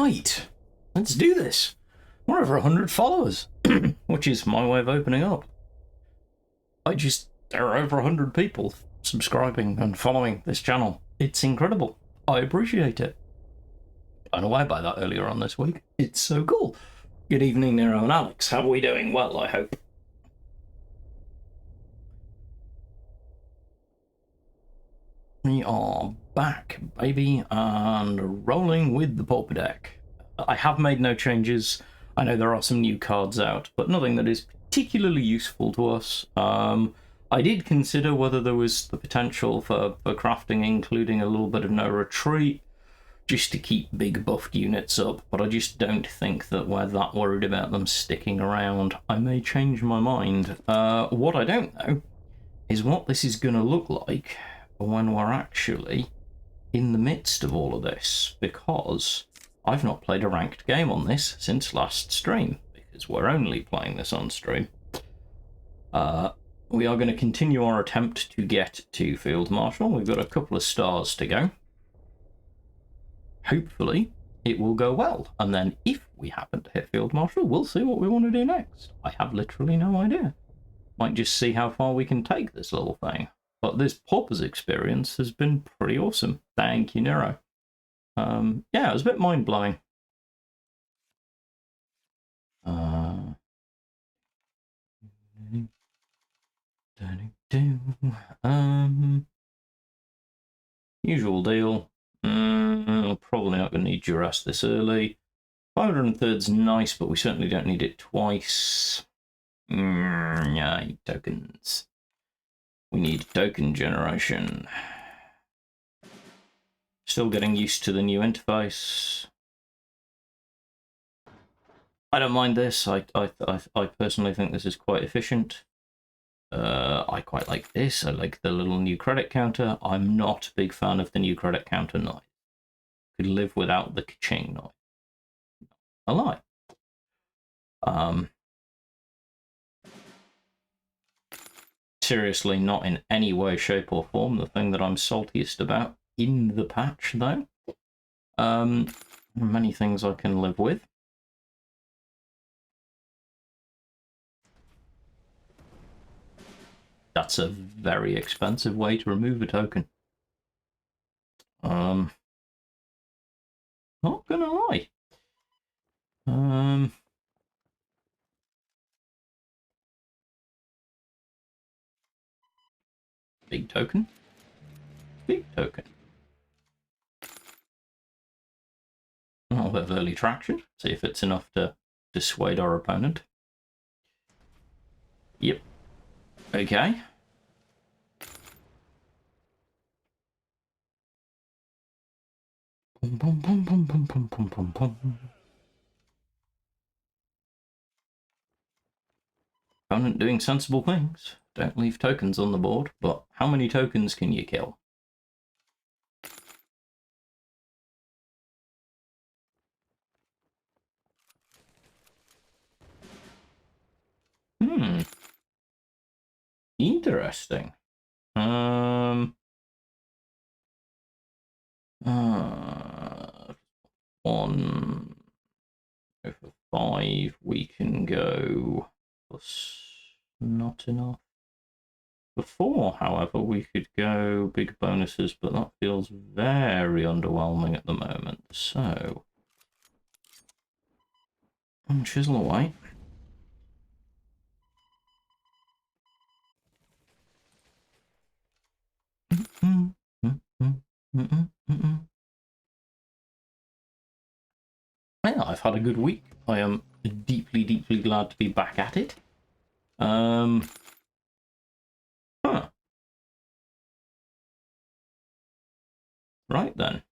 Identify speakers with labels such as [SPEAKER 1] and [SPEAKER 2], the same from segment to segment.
[SPEAKER 1] Right, let's do this. We're over 100 followers, which is my way of opening up. There are over 100 people subscribing and following this channel. It's incredible. I appreciate it. Blown away by that earlier on this week. It's so cool. Good evening, Nero and Alex. How are we doing? Well, I hope. We are back, baby, and rolling with the Pauper deck. I have made no changes. I know there are some new cards out, but nothing that is particularly useful to us. I did consider whether there was the potential for crafting, including a little bit of no retreat, just to keep big buffed units up, but I just don't think that we're that worried about them sticking around. I may change my mind. What I don't know is what this is going to look like when we're actually in the midst of all of this, because I've not played a ranked game on this since last stream, because we're only playing this on stream. We are going to continue our attempt to get to Field Marshal. We've got a couple of stars to go. Hopefully it will go well, and then if we happen to hit Field Marshal, we'll see what we want to do next. I have literally no idea. Might just see how far we can take this little thing. But this Pauper's experience has been pretty awesome. Thank you, Nero. Yeah, it was a bit mind-blowing. Usual deal. Probably not going to need Duress this early. 503's nice, but we certainly don't need it twice. Yeah, tokens. We need token generation. Still getting used to the new interface. I don't mind this. I personally think this is quite efficient. I quite like this. I like the little new credit counter. I'm not a big fan of the new credit counter noise. Could live without the ka-ching noise. A lie. Seriously, not in any way, shape, or form the thing that I'm saltiest about in the patch, though. Many things I can live with. That's a very expensive way to remove a token. Not gonna lie. Big token. Big token. A little bit of early traction. See if it's enough to dissuade our opponent. Yep. Okay. Boom, boom, boom, boom, boom, boom, boom, boom, boom. Opponent doing sensible things. Don't leave tokens on the board, but how many tokens can you kill? Interesting. 1 over 5. We can go plus not enough. For 4, however, we could go big bonuses, but that feels very underwhelming at the moment. So, chisel away. Yeah, I've had a good week. I am deeply, deeply glad to be back at it. Right then.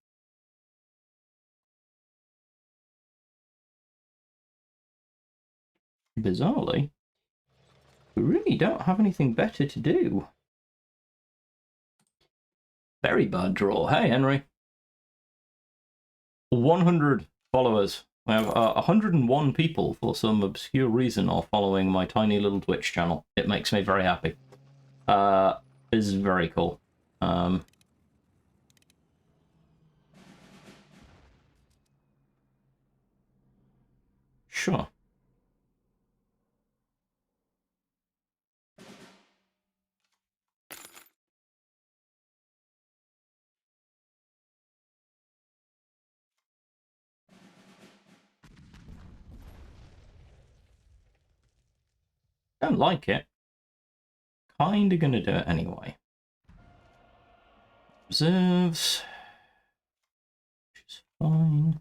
[SPEAKER 1] Bizarrely, we really don't have anything better to do. Very bad draw. Hey, Henry. 100 followers. I have 101 people, for some obscure reason, are following my tiny little Twitch channel. It makes me very happy. It's very cool. sure. Don't like it. Kinda gonna do it anyway. Reserves. Which is fine.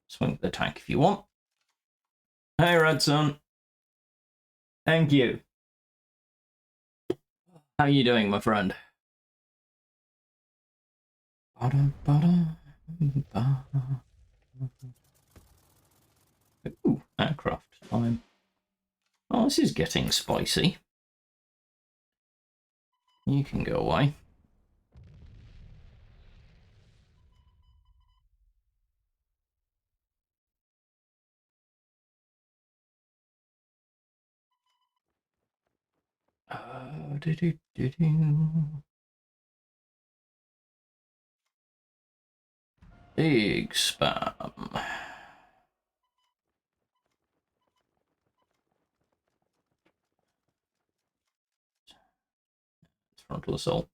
[SPEAKER 1] Swing the tank if you want. Hey, Redson. Thank you. How are you doing, my friend? Ooh, aircraft time. Oh, this is getting spicy. You can go away. Big spam. It's frontal assault.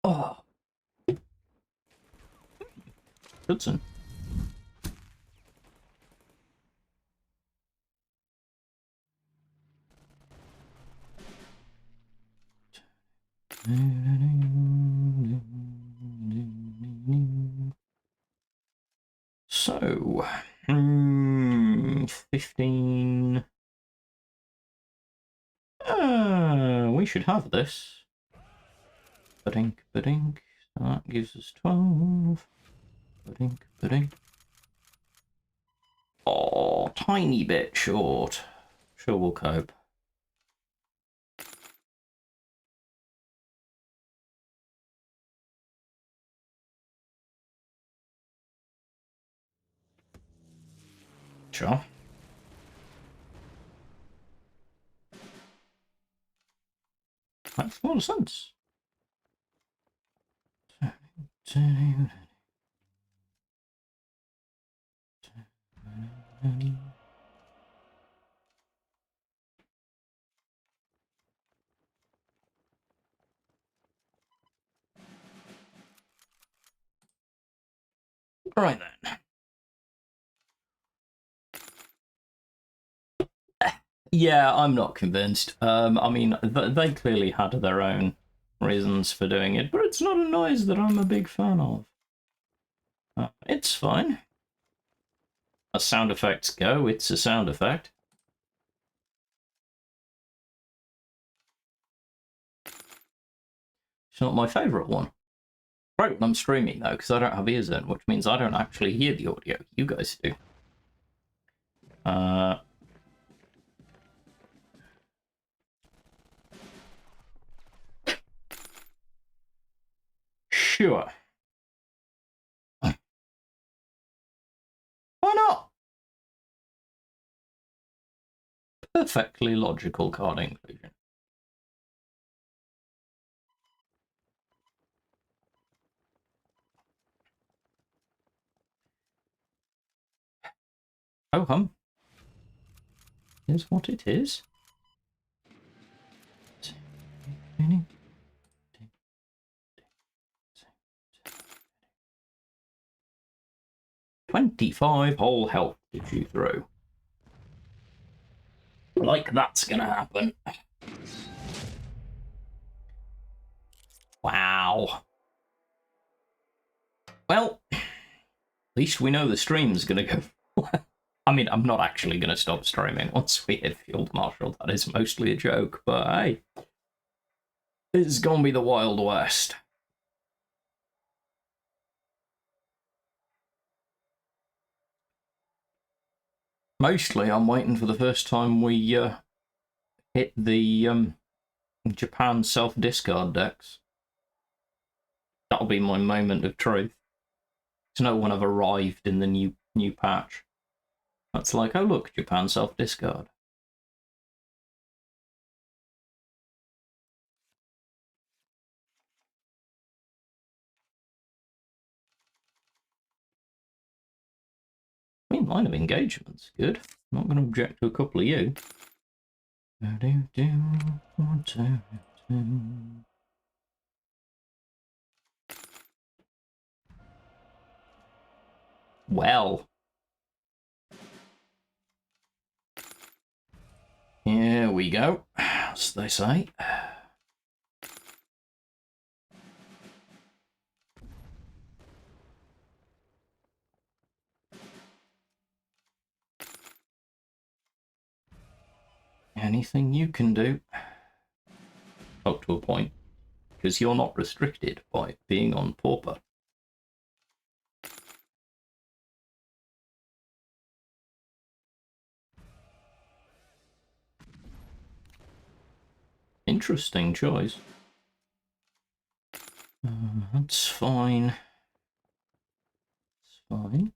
[SPEAKER 1] Oh. Goodson. So, 15. We should have this. Badink, badink. So that gives us 12. Badink, badink. Oh, tiny bit short. Sure, we'll cope. Sure. Makes a lot of sense. Right then. Yeah, I'm not convinced. I mean, they clearly had their own reasons for doing it, but it's not a noise that I'm a big fan of. It's fine. As sound effects go, it's a sound effect. It's not my favourite one. Right when I'm streaming, though, because I don't have ears in, which means I don't actually hear the audio. You guys do. Sure. Why not? Perfectly logical card inclusion. Oh hum. Here's what it is. 25 whole health did you throw? Like that's gonna happen. Wow. Well, at least we know the stream's gonna go. I mean, I'm not actually gonna stop streaming once we hit Field Marshal. That is mostly a joke, but hey, it's gonna be the Wild West. Mostly, I'm waiting for the first time we hit the Japan self-discard decks. That'll be my moment of truth. To know when I've arrived in the new patch. That's like, oh look, Japan self-discard. main line of engagement's good. Not going to object to a couple of you. Well. Here we go, as they say. Anything you can do. Up to a point. Because you're not restricted by being on Pauper. Interesting choice. That's fine. That's fine.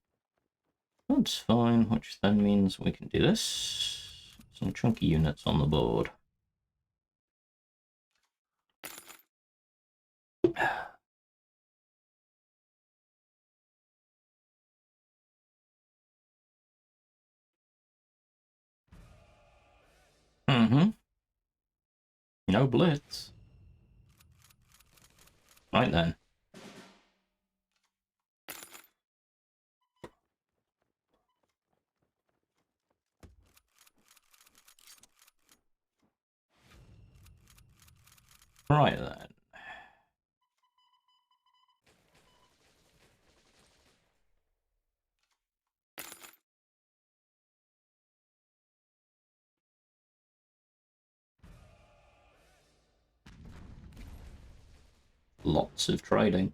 [SPEAKER 1] That's fine, which then means we can do this. Some chunky units on the board. No blitz. Right then. Right then. Lots of trading.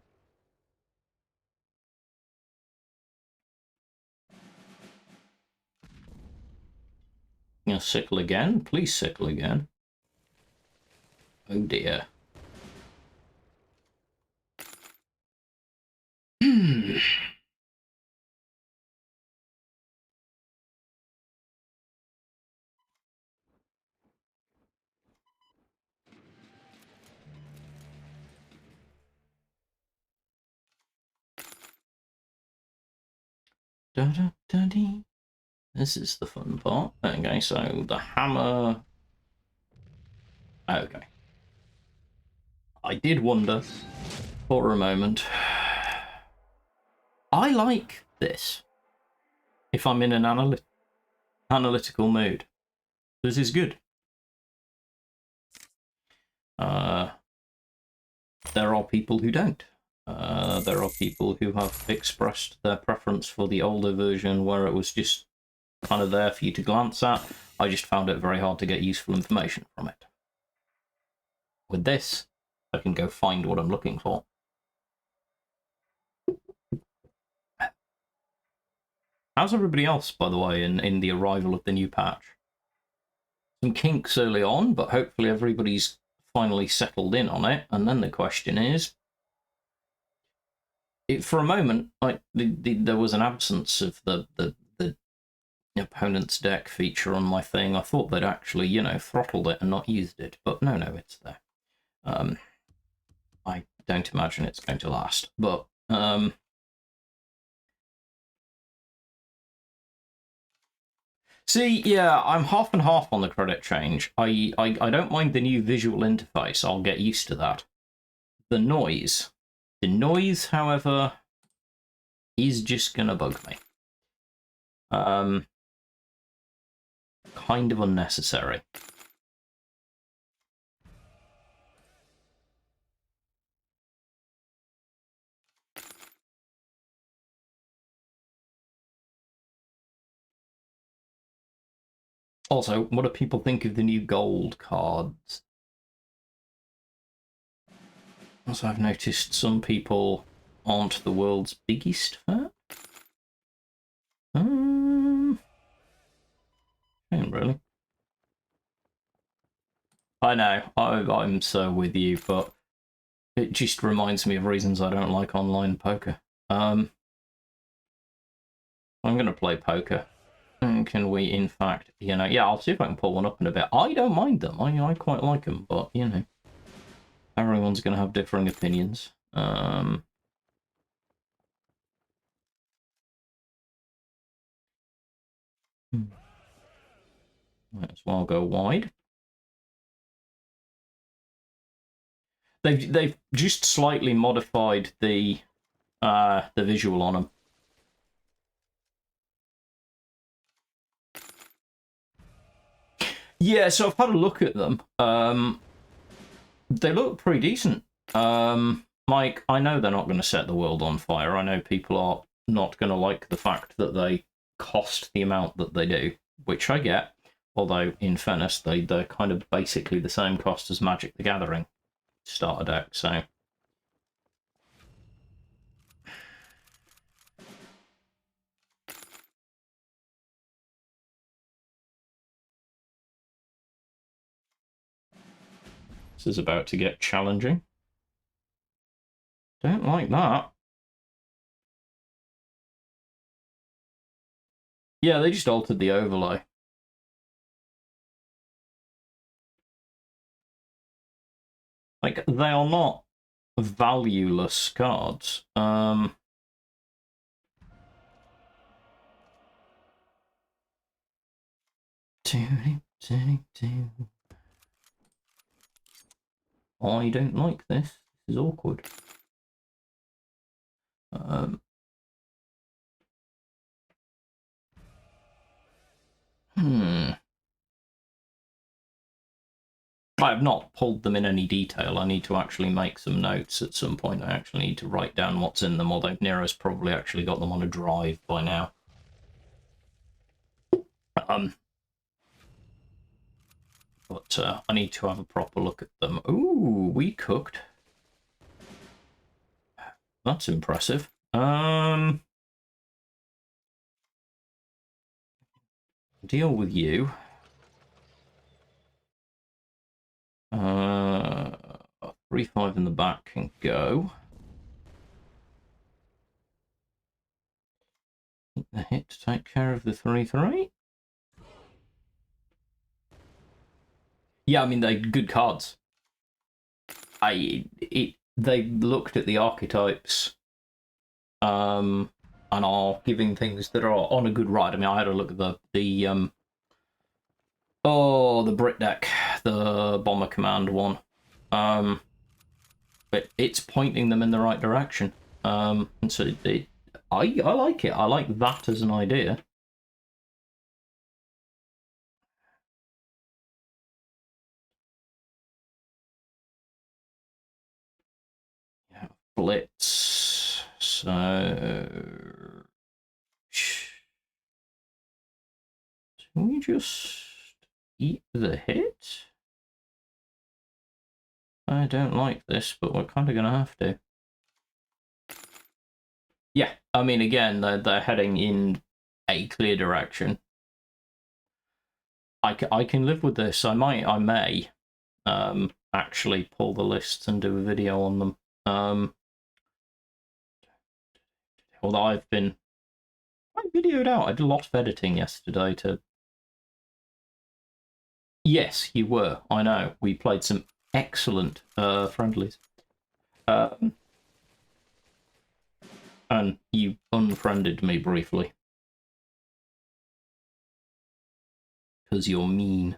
[SPEAKER 1] You know, sickle again? Please sickle again. Oh dear. Da-da-da-dee. This is the fun part. Okay, so the hammer... Okay. I did wonder for a moment. I like this. If I'm in an analytical mood. This is good. There are people who don't. There are people who have expressed their preference for the older version where it was just kind of there for you to glance at. I just found it very hard to get useful information from it. With this, I can go find what I'm looking for. How's everybody else, by the way, in the arrival of the new patch? Some kinks early on, but hopefully everybody's finally settled in on it. And then the question is, for a moment, like there was an absence of the opponent's deck feature on my thing. I thought they'd actually, you know, throttled it and not used it, but no, it's there. I don't imagine it's going to last, but see, yeah, I'm half and half on the credit change. I don't mind the new visual interface. I'll get used to that. The noise, however, is just gonna bug me. Kind of unnecessary. Also, what do people think of the new gold cards? Also, I've noticed some people aren't the world's biggest fan. Really? I know, I'm so with you, but it just reminds me of reasons I don't like online poker. I'm going to play poker. And can we, in fact, you know, yeah, I'll see if I can pull one up in a bit. I don't mind them. I quite like them, but, you know, everyone's going to have differing opinions. Might as well go wide. They've just slightly modified the visual on them. Yeah, so I've had a look at them. They look pretty decent. Like, I know they're not going to set the world on fire. I know people are not going to like the fact that they cost the amount that they do, which I get. Although, in fairness, they're kind of basically the same cost as Magic the Gathering starter deck, so... This is about to get challenging. Don't like that. Yeah, they just altered the overlay. Like, they are not valueless cards. I don't like this. This is awkward. I have not pulled them in any detail. I need to actually make some notes at some point. I actually need to write down what's in them, although Nero's probably actually got them on a drive by now. But I need to have a proper look at them. Ooh, we cooked. That's impressive. Deal with you. 3/5 in the back can go. The hit to take care of the 3/3. Yeah, I mean, they're good cards. They looked at the archetypes and are giving things that are on a good ride. I mean, I had a look at the Brit deck, the Bomber Command one. But it's pointing them in the right direction. And so I like it. I like that as an idea. Yeah, Blitz. So can we just eat the hit? I don't like this, but we're kind of going to have to. Yeah, I mean, again, they're heading in a clear direction. I can live with this. I may actually pull the lists and do a video on them. Although I videoed out. I did a lot of editing yesterday to... Yes, you were. I know. We played some excellent friendlies. And you unfriended me briefly. Because you're mean.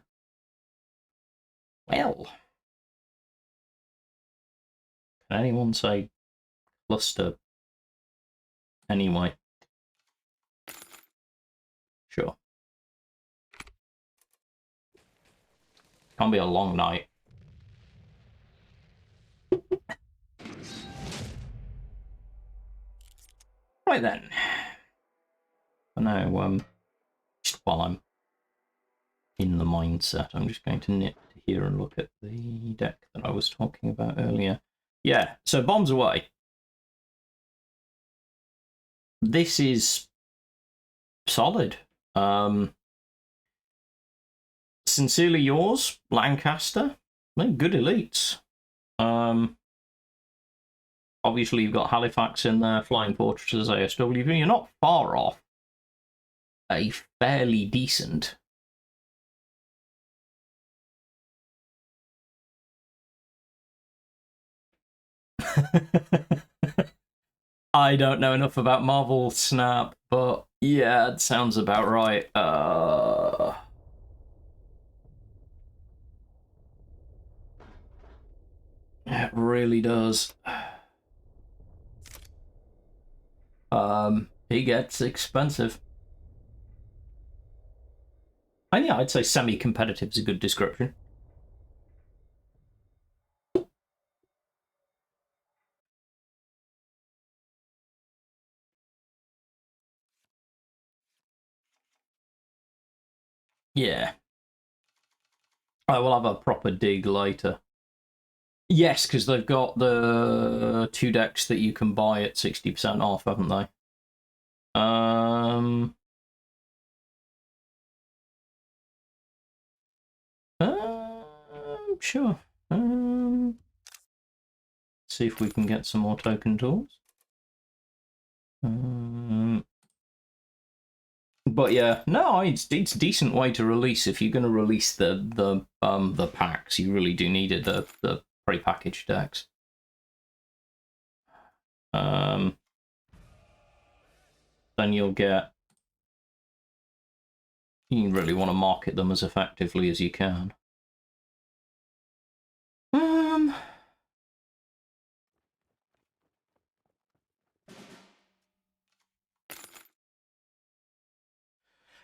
[SPEAKER 1] Well. Can anyone say cluster? Anyway. Sure. Can't be a long night. Right then. For now, just while I'm in the mindset, I'm just going to nip to here and look at the deck that I was talking about earlier. Yeah, so Bombs Away. This is solid. Sincerely yours, Lancaster. They're good elites. Obviously, you've got Halifax in there, Flying Fortresses, ASW. You're not far off a fairly decent. I don't know enough about Marvel Snap, but yeah, it sounds about right. really does. He gets expensive. And yeah, I'd say semi-competitive is a good description. Yeah. I will have a proper dig later. Yes, because they've got the 2 decks that you can buy at 60% off, haven't they? Sure. See if we can get some more token tools. But yeah, no, it's a decent way to release. If you're going to release the packs, you really do need it, the pre-packaged decks. Then you'll get. You really want to market them as effectively as you can.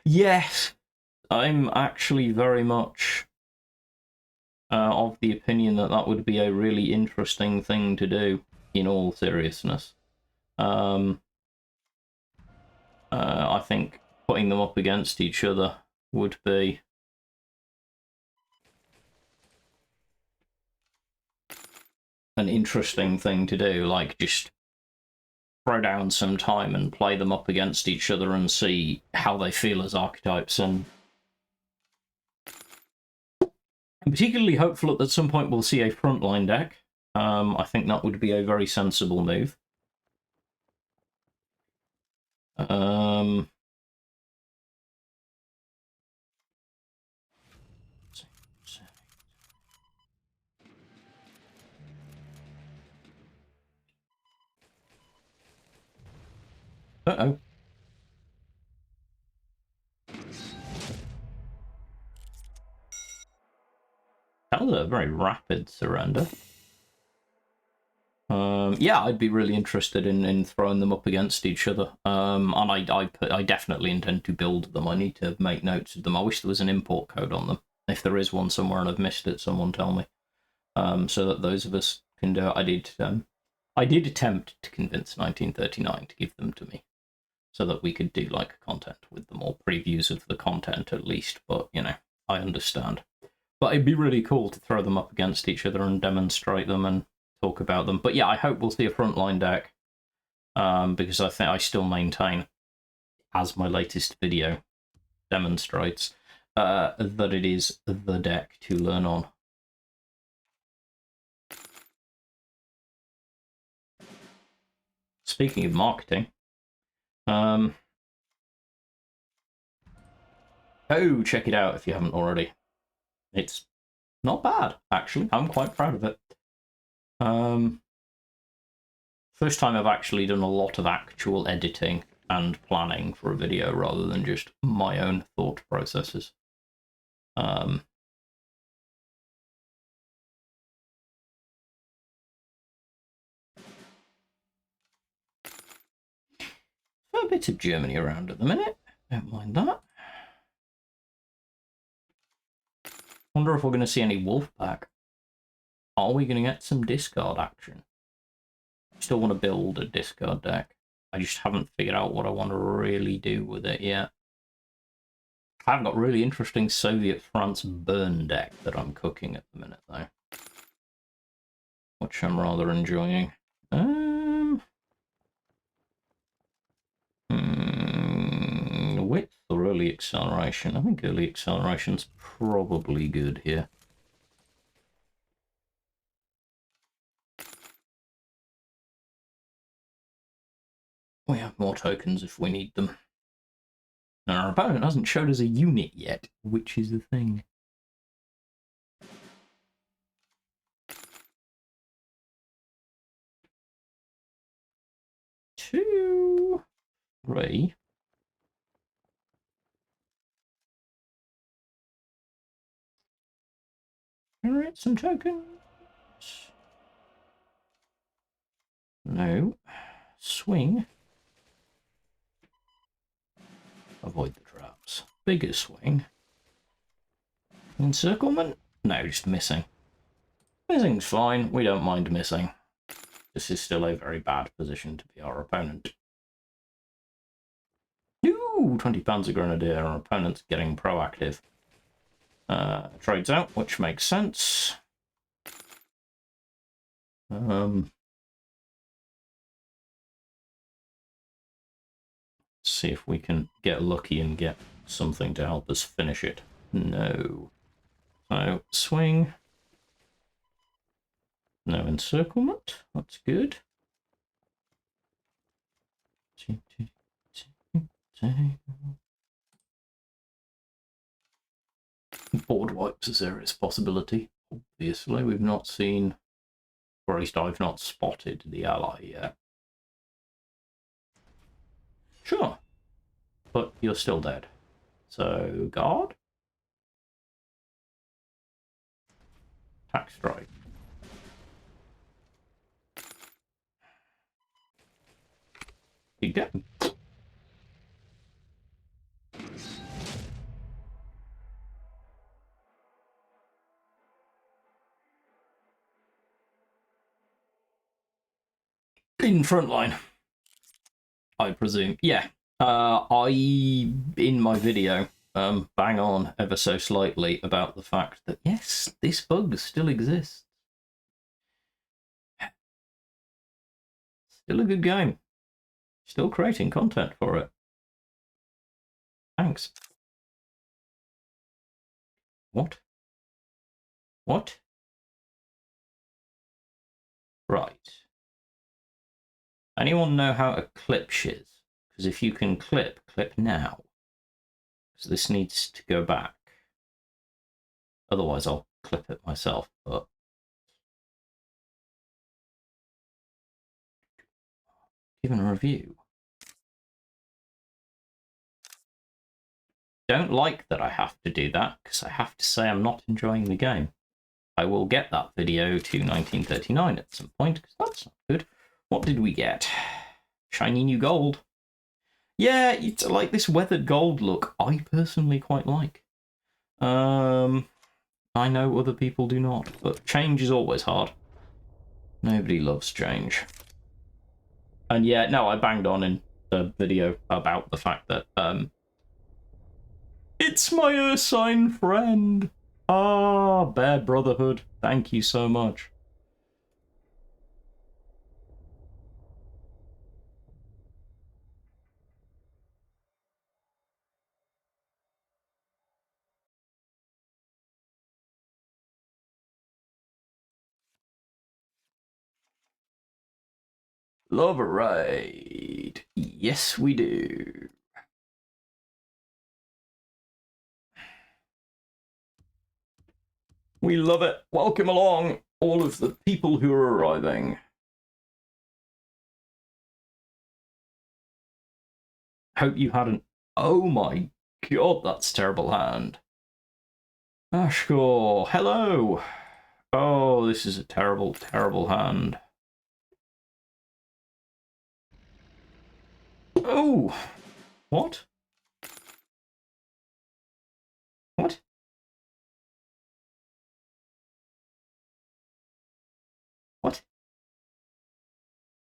[SPEAKER 1] Yes, I'm actually very much of the opinion that that would be a really interesting thing to do, in all seriousness. I think putting them up against each other would be an interesting thing to do, like just throw down some time and play them up against each other and see how they feel as archetypes. And I'm particularly hopeful that at some point we'll see a frontline deck. I think that would be a very sensible move. Uh-oh. That was a very rapid surrender. Yeah, I'd be really interested in throwing them up against each other. And I definitely intend to build them. I need to make notes of them. I wish there was an import code on them. If there is one somewhere and I've missed it, someone tell me. So that those of us can do it. I did attempt to convince 1939 to give them to me, so that we could do like content with them, or previews of the content at least. But you know, I understand. But it'd be really cool to throw them up against each other and demonstrate them and talk about them. But yeah, I hope we'll see a frontline deck, because I still maintain, as my latest video demonstrates, that it is the deck to learn on. Speaking of marketing, oh, check it out if you haven't already. It's not bad, actually. I'm quite proud of it. First time I've actually done a lot of actual editing and planning for a video rather than just my own thought processes. A bit of Germany around at the minute. Don't mind that. Wonder if we're going to see any Wolfpack. Are we going to get some discard action? Still want to build a discard deck. I just haven't figured out what I want to really do with it yet. I've got really interesting Soviet France burn deck that I'm cooking at the minute, though, which I'm rather enjoying. Width or early acceleration? I think early acceleration's probably good here. We have more tokens if we need them. And our opponent hasn't showed us a unit yet, which is the thing. Two, three. Generate some tokens. No. Swing. Avoid the traps. Bigger swing. Encirclement? No, just missing. Missing's fine. We don't mind missing. This is still a very bad position to be our opponent. Ooh, 20 Panzer Grenadier. Our opponent's getting proactive. Trades out, which makes sense. See if we can get lucky and get something to help us finish it. No. So, swing. No encirclement. That's good. Board wipes a serious possibility. Obviously, we've not seen, or at least I've not spotted the ally yet. Sure. But you're still dead. So, guard? Attack strike. You get him. In front line, I presume. Yeah. In my video, bang on ever so slightly about the fact that, yes, this bug still exists. Still a good game. Still creating content for it. Thanks. What? What? Right. Anyone know how to clip shiz? Because if you can clip now. So this needs to go back. Otherwise I'll clip it myself, but... Given a review. Don't like that I have to do that, because I have to say I'm not enjoying the game. I will get that video to 1939 at some point, because that's not good. What did we get? Shiny new gold. Yeah, it's like this weathered gold look I personally quite like. I know other people do not, but change is always hard. Nobody loves change. And yeah, no, I banged on in the video about the fact that it's my Ursine friend. Ah, Bear Brotherhood. Thank you so much. Love a ride. Yes, we do. We love it. Welcome along, all of the people who are arriving. Hope you hadn't. Oh my god, that's a terrible hand. Ashkor, hello. Oh, this is a terrible, terrible hand. Oh, what? What? What?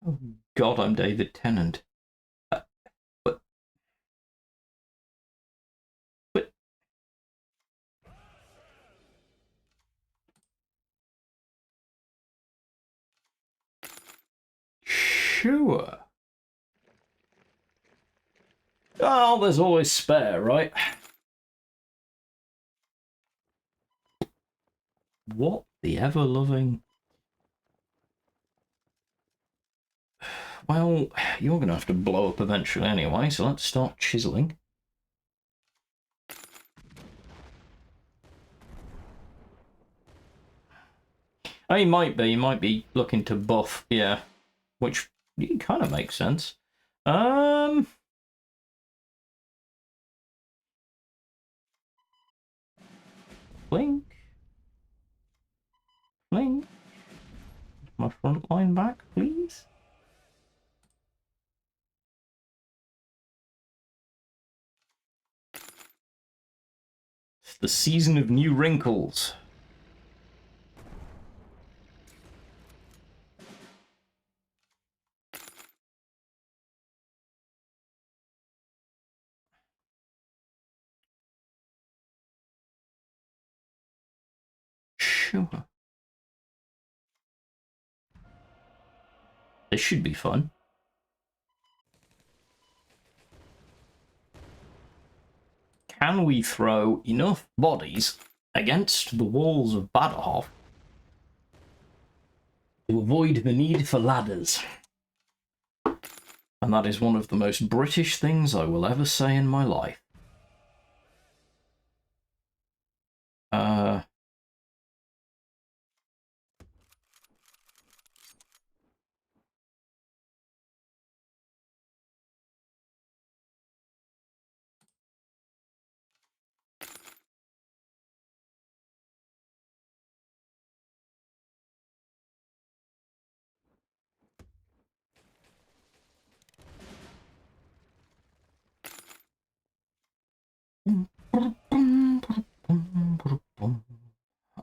[SPEAKER 1] Oh god, I'm David Tennant. What? What? Sure. Oh, there's always spare, right? What the ever-loving... Well, you're going to have to blow up eventually anyway, so let's start chiseling. Oh, he might be looking to buff, yeah. Which kind of makes sense. Blink. Blink. My front line back, please. the season of new wrinkles. Sure. This should be fun. Can we throw enough bodies against the walls of Badarhof to avoid the need for ladders? And that is one of the most British things I will ever say in my life.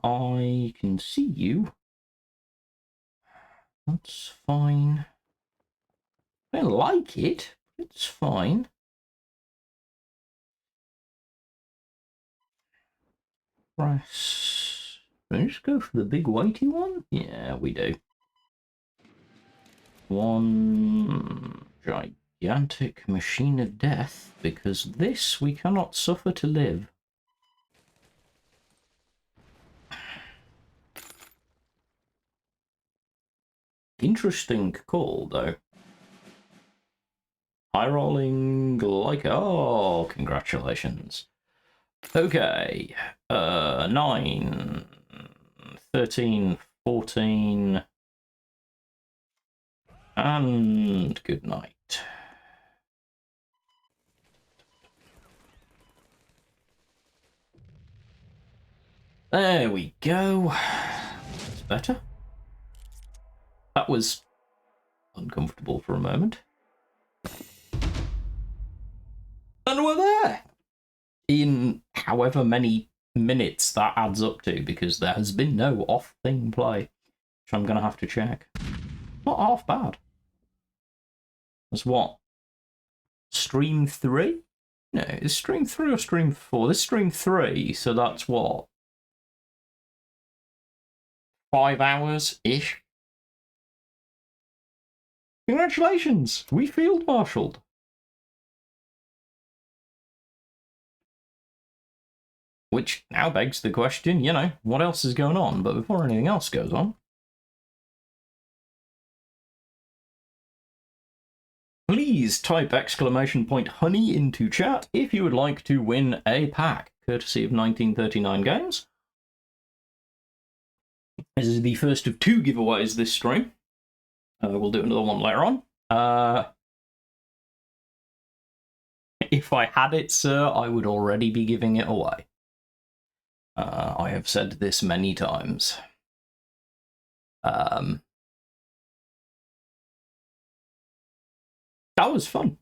[SPEAKER 1] I can see you. That's fine. I don't like it. It's fine. Press. Can we just go for the big weighty one? Yeah, we do. One gigantic machine of death, because this we cannot suffer to live. Interesting call, though. High rolling like... Oh, congratulations. Okay. 9, 13, 14... And good night. There we go. That's better. That was uncomfortable for a moment. And we're there! In however many minutes that adds up to, because there has been no off-thing play, which I'm going to have to check. Not half bad. That's what? Stream 3? No, is stream 3 or stream 4? This is stream 3, so that's what? 5 hours-ish? Congratulations! We field-marshalled. Which now begs the question, you know, what else is going on? But before anything else goes on, please type !honey into chat if you would like to win a pack, courtesy of 1939 Games. This is the first of 2 giveaways this stream. We'll do another one later on. If I had it, sir, I would already be giving it away. I have said this many times. That was fun.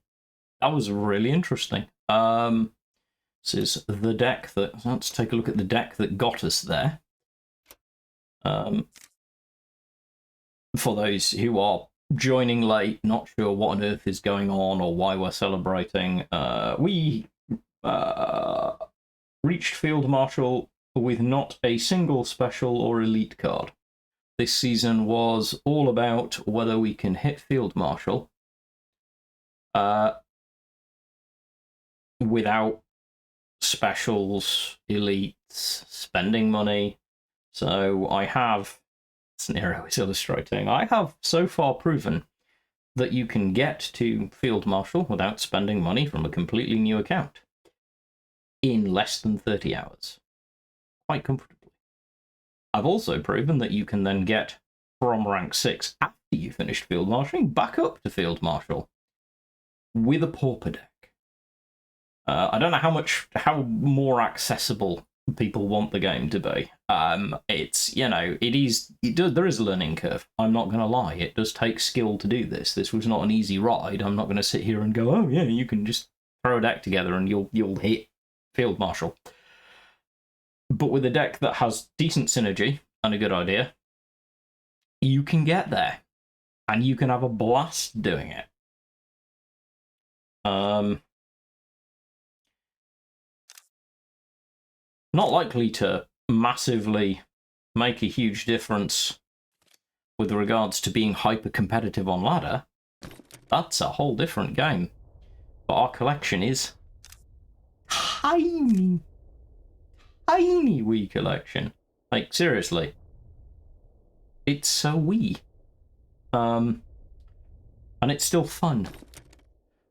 [SPEAKER 1] That was really interesting. This is the deck that... Let's take a look at the deck that got us there. For those who are joining late, not sure what on earth is going on or why we're celebrating, we reached Field Marshal with not a single special or elite card. This season was all about whether we can hit Field Marshal without specials, elites, spending money. So I have, as Nero is illustrating, I have so far proven that you can get to Field Marshal without spending money from a completely new account in less than 30 hours. Quite comfortably. I've also proven that you can then get from rank 6 after you finished Field Marshalling back up to Field Marshal with a Pauper deck. I don't know how more accessible people want the game to be. It's, you know, there is a learning curve. I'm not going to lie. It does take skill to do this. This was not an easy ride. I'm not going to sit here and go, oh yeah, you can just throw a deck together and you'll hit Field Marshal. But with a deck that has decent synergy and a good idea, you can get there. And you can have a blast doing it. Not likely to massively make a huge difference with regards to being hyper-competitive on ladder. That's a whole different game. But our collection is tiny. Tiny wee collection. Like, seriously. It's so wee. And it's still fun.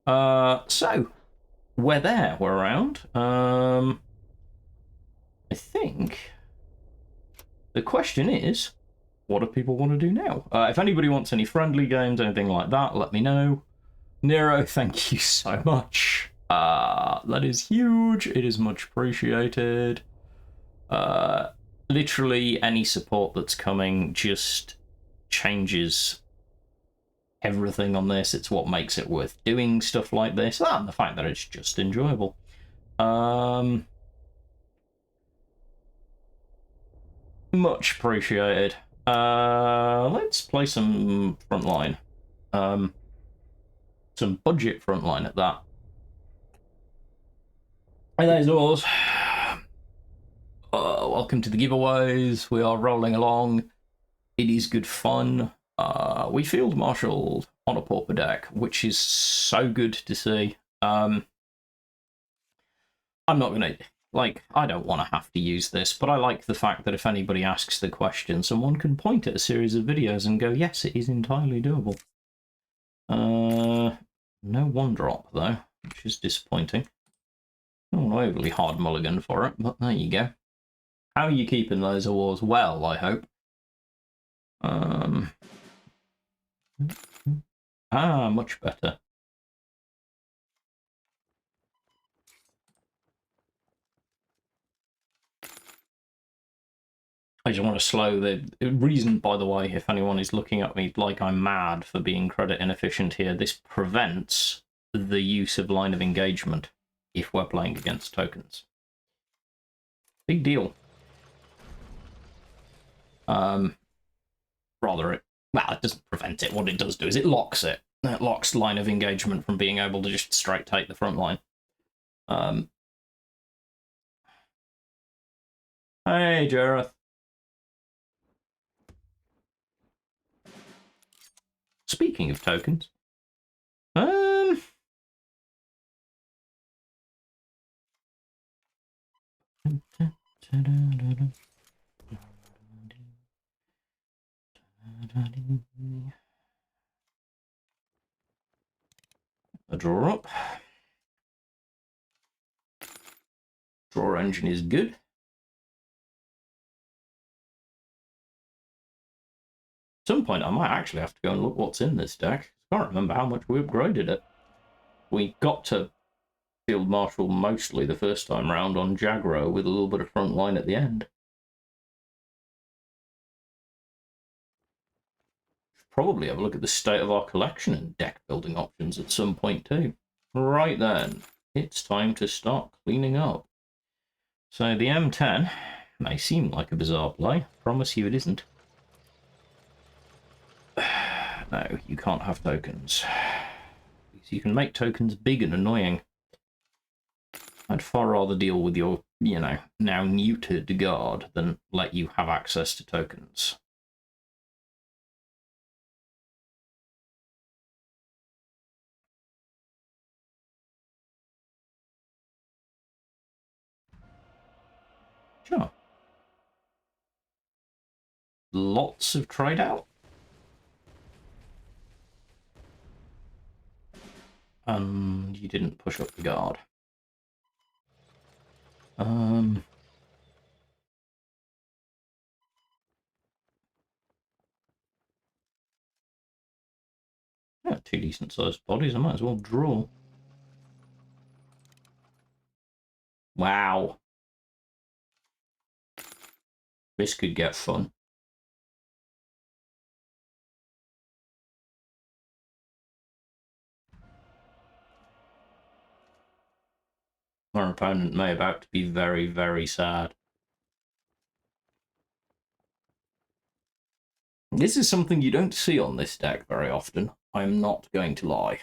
[SPEAKER 1] So, we're there, we're around. I think the question is, what do people want to do now? If anybody wants any friendly games, anything like that, let me know. Nero, thank you so much. That is huge. It is much appreciated. Literally any support that's coming just changes everything on this. It's what makes it worth doing stuff like this, and the fact that it's just enjoyable. Much appreciated. Let's play some Frontline. Some budget Frontline at that. Hey, there's yours. Welcome to the giveaways. We are rolling along. It is good fun. We field marshaled on a Pauper deck, which is so good to see. I'm not gonna, like, I don't want to have to use this, but I like the fact that if anybody asks the question, someone can point at a series of videos and go, yes, it is entirely doable. No one drop though, which is disappointing. Not overly hard mulligan for it, but there you go. How are you keeping those awards? Well, I hope. Much better. I just want to slow the reason, by the way, if anyone is looking at me like I'm mad for being credit inefficient here, this prevents the use of line of engagement if we're playing against tokens. Big deal. Rather, it doesn't prevent it. What it does do is it locks it. It locks line of engagement from being able to just straight take the front line. Hey, Jareth. Speaking of tokens, a draw up. Draw engine is good. At some point, I might actually have to go and look what's in this deck. I can't remember how much we upgraded it. We got to field marshal mostly the first time round on Jagro with a little bit of front line at the end. Probably have a look at the state of our collection and deck building options at some point too. Right then, it's time to start cleaning up. So the M10 may seem like a bizarre play. Promise you it isn't. No, you can't have tokens. You can make tokens big and annoying. I'd far rather deal with your, now neutered guard than let you have access to tokens. Sure. Lots of trade out. And you didn't push up the guard. Yeah, two decent sized bodies. I might as well draw. Wow. This could get fun. Our opponent may about to be very, very sad. This is something you don't see on this deck very often. I'm not going to lie.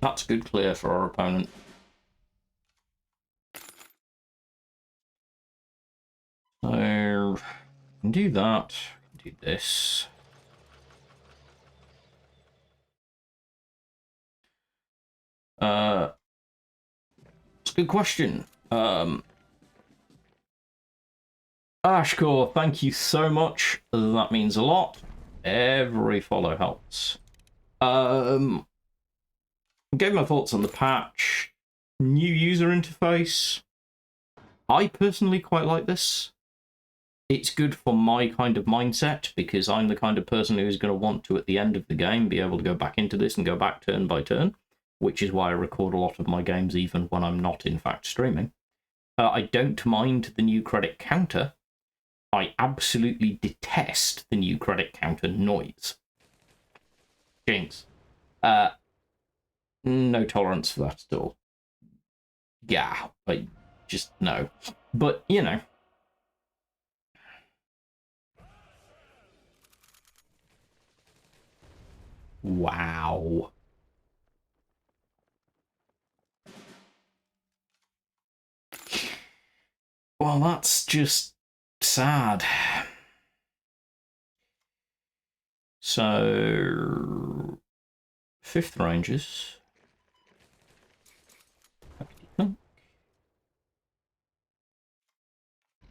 [SPEAKER 1] That's good clear for our opponent. So, do that, do this. It's a good question. Ashcore, thank you so much. That means a lot. Every follow helps. Gave my thoughts on the patch. New user interface. I personally quite like this. It's good for my kind of mindset, because I'm the kind of person who's going to want to, at the end of the game, be able to go back into this and go back turn by turn, which is why I record a lot of my games even when I'm not, in fact, streaming. I don't mind the new credit counter. I absolutely detest the new credit counter noise. Jinx. No tolerance for that at all. Yeah, I just no. But, you know. Wow. Well, that's just sad. So, 5th Rangers.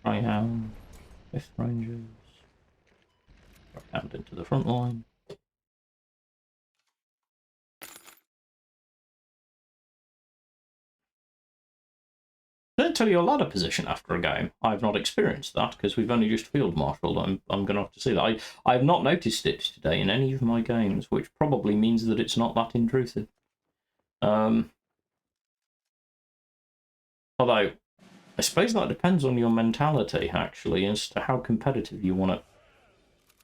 [SPEAKER 1] Greyhound, 5th Rangers. Greyhound into the front line. Don't tell you a ladder position after a game. I've not experienced that because we've only just field marshaled. I'm going to have to see that. I've not noticed it today in any of my games, which probably means that it's not that intrusive. Although, I suppose that depends on your mentality, actually, as to how competitive you want it.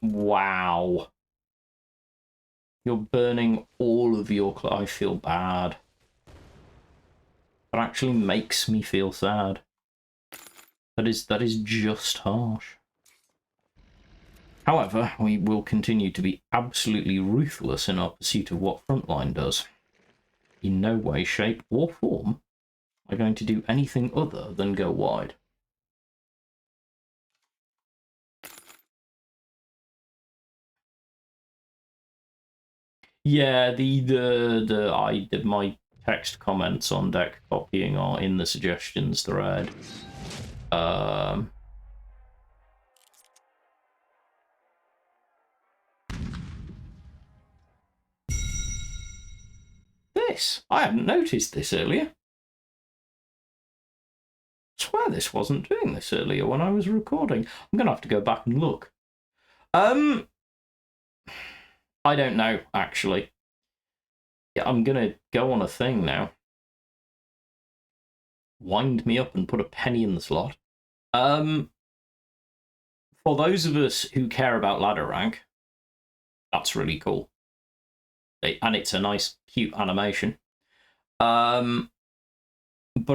[SPEAKER 1] Wow. You're burning all of your... I feel bad. That actually makes me feel sad. That is just harsh. However, we will continue to be absolutely ruthless in our pursuit of what Frontline does. In no way, shape, or form are going to do anything other than go wide. Yeah, I did my text comments on deck copying are in the suggestions thread. This, I hadn't noticed this earlier. I swear this wasn't doing this earlier when I was recording. I'm gonna have to go back and look. I don't know, actually. Yeah, I'm gonna go on a thing now. Wind me up and put a penny in the slot. For those of us who care about ladder rank, that's really cool. And it's a nice, cute animation. But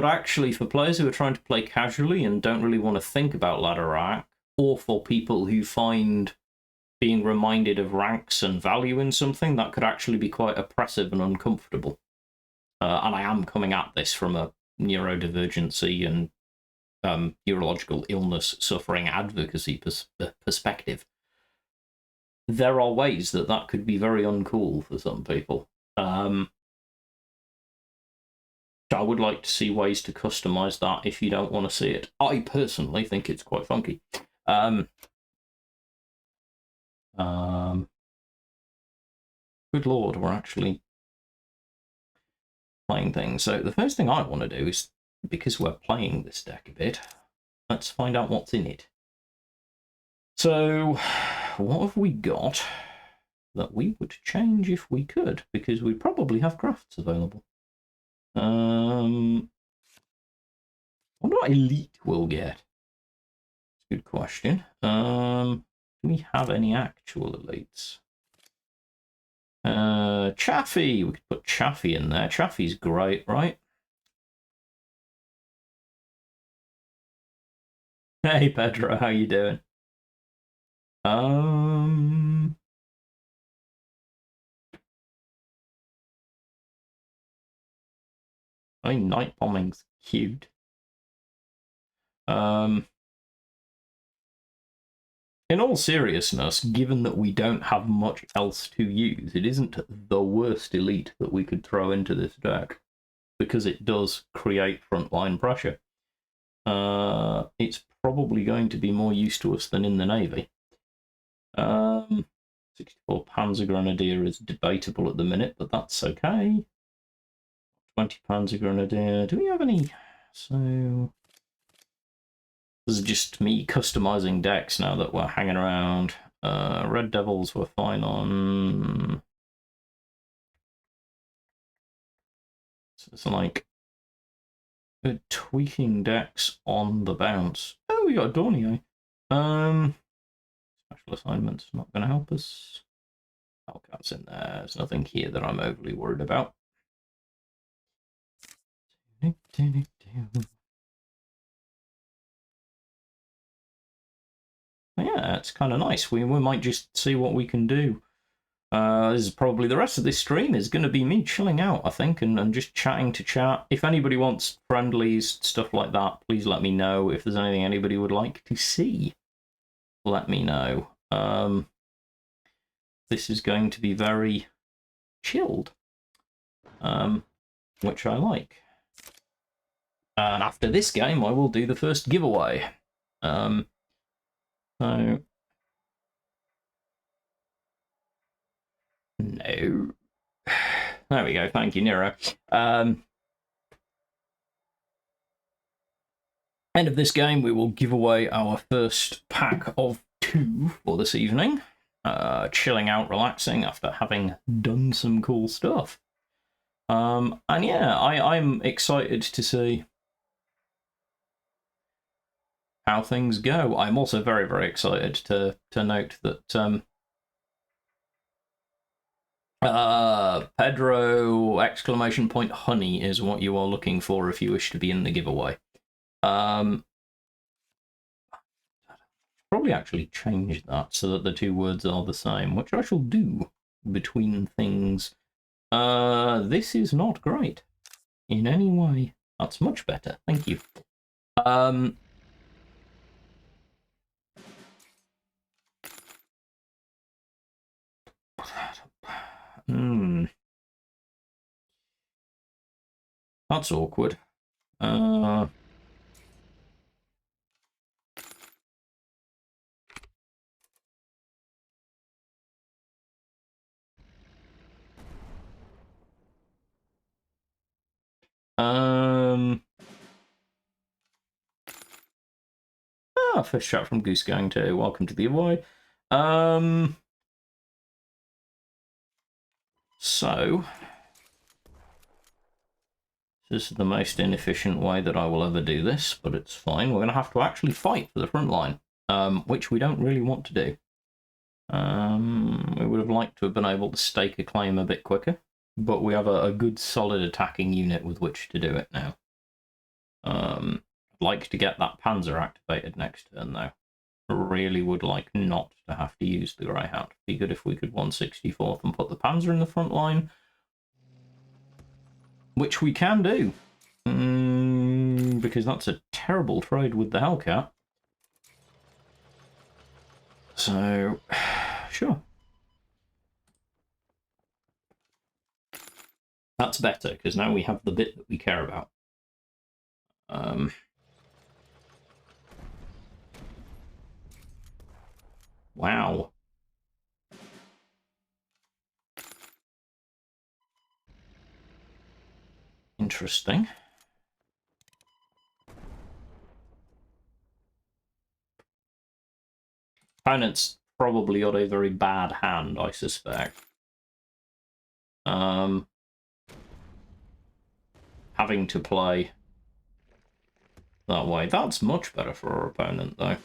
[SPEAKER 1] actually, for players who are trying to play casually and don't really want to think about ladder rank, or for people who find being reminded of ranks and value in something, that could actually be quite oppressive and uncomfortable. And I am coming at this from a neurodivergency and neurological illness suffering advocacy perspective. There are ways that that could be very uncool for some people. I would like to see ways to customize that if you don't want to see it. I personally think it's quite funky. Good lord, we're actually playing things. So the first thing I want to do is, because we're playing this deck a bit, let's find out what's in it. So what have we got that we would change if we could? Because we probably have crafts available. I wonder what elite we'll get. That's a good question. Do we have any actual elites? Chaffee. We could put Chaffee in there. Chaffee's great, right? Hey Pedro, how you doing? I mean, night bombing's cute. In all seriousness, given that we don't have much else to use, it isn't the worst elite that we could throw into this deck, because it does create frontline pressure. It's probably going to be more use to us than in the Navy. 64 Panzer Grenadier is debatable at the minute, but that's okay. 20 Panzer Grenadier. Do we have any? So this is just me customizing decks now that we're hanging around. Red Devils were fine on. So it's like tweaking decks on the bounce. Oh, we got a Dornier. Special assignment's not going to help us. Hellcat's in there. There's nothing here that I'm overly worried about. Yeah, it's kind of nice. We might just see what we can do. This is probably the rest of this stream is going to be me chilling out, I think, and just chatting to chat. If anybody wants friendlies, stuff like that, please let me know. If there's anything anybody would like to see, let me know. This is going to be very chilled, which I like. And after this game, I will do the first giveaway. So no. There we go. Thank you, Nero. End of this game, we will give away our first pack of 2 for this evening. Chilling out, relaxing after having done some cool stuff. And yeah, I'm excited to see how things go. I'm also very, very excited to note that Pedro exclamation point honey is what you are looking for if you wish to be in the giveaway. Probably actually change that so that the 2 words are the same, which I shall do between things. This is not great in any way. That's much better. Thank you. That's awkward. First shot from Goose Gang too. Welcome to the giveaway. So this is the most inefficient way that I will ever do this, but it's fine. We're going to have to actually fight for the front line, which we don't really want to do. We would have liked to have been able to stake a claim a bit quicker, but we have a good solid attacking unit with which to do it now. I'd like to get that Panzer activated next turn, though. I really would like not to have to use the Greyhound. It'd be good if we could 164th and put the Panzer in the front line, which we can do, because that's a terrible trade with the Hellcat. So, sure. That's better, because now we have the bit that we care about. Wow. Interesting. Opponent's probably got a very bad hand, I suspect. Having to play that way. That's much better for our opponent, though.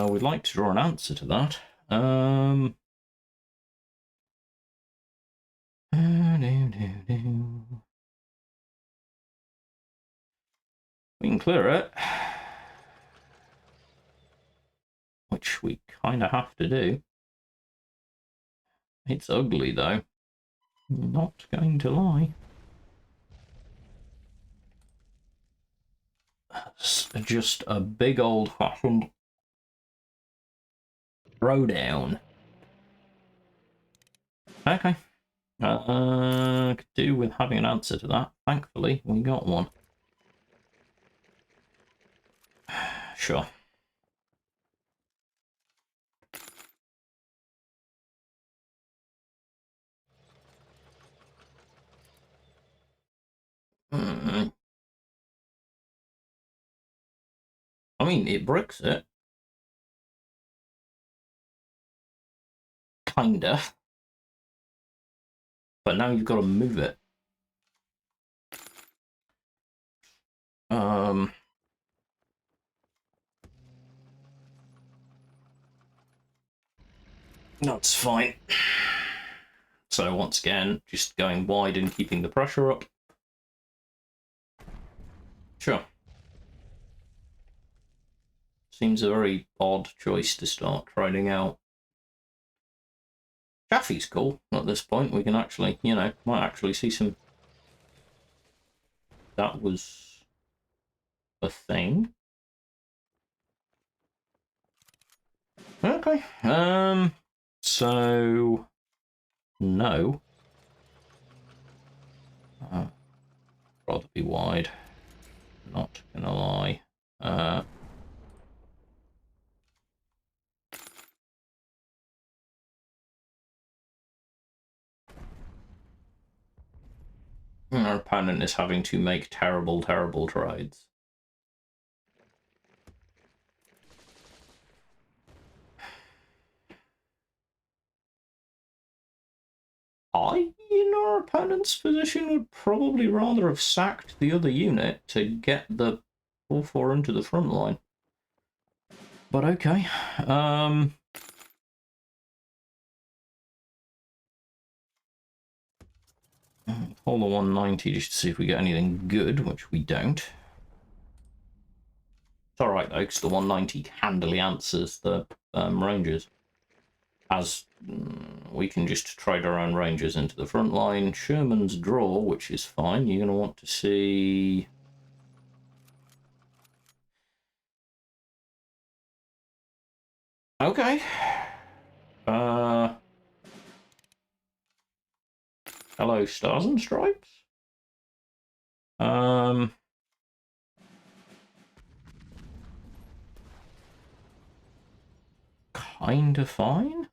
[SPEAKER 1] We'd like to draw an answer to that. We can clear it. which we kind of have to do. It's ugly, though. Not going to lie. It's just a big old-fashioned throwdown. Okay. Could do with having an answer to that. Thankfully, we got one. Sure. I mean, it bricks it. Kinda. But now you've got to move it. That's fine. So once again, just going wide and keeping the pressure up. Sure. Seems a very odd choice to start trading out. Chaffee's cool at this point. We can actually, you know, might actually see some... That was a thing. Okay. So... No. Rather be wide. Not gonna lie. Our opponent is having to make terrible, terrible trades. I, in our opponent's position, would probably rather have sacked the other unit to get the 4-4 into the front line. But okay. Hold the 190 just to see if we get anything good, which we don't. It's alright though, because the 190 handily answers the Rangers. As we can just trade our own Rangers into the front line. Sherman's draw, which is fine. You're going to want to see... Okay. Hello, Stars and Stripes. Kinda fine.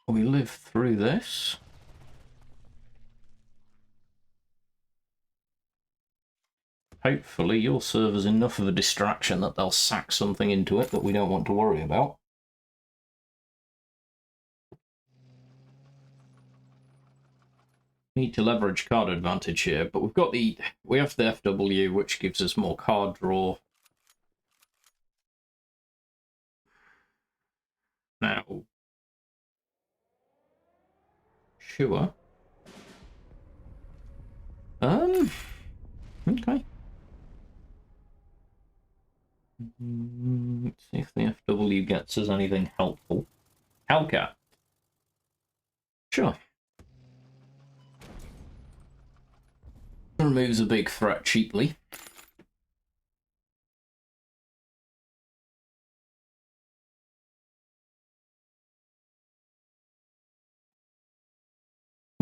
[SPEAKER 1] We live through this. Hopefully you'll serve as enough of a distraction that they'll sack something into it that we don't want to worry about. Need to leverage card advantage here, but we have the FW, which gives us more card draw. Now, sure. Okay. Let's see if the FW gets us anything helpful. Hellcat. Sure. Removes a big threat cheaply.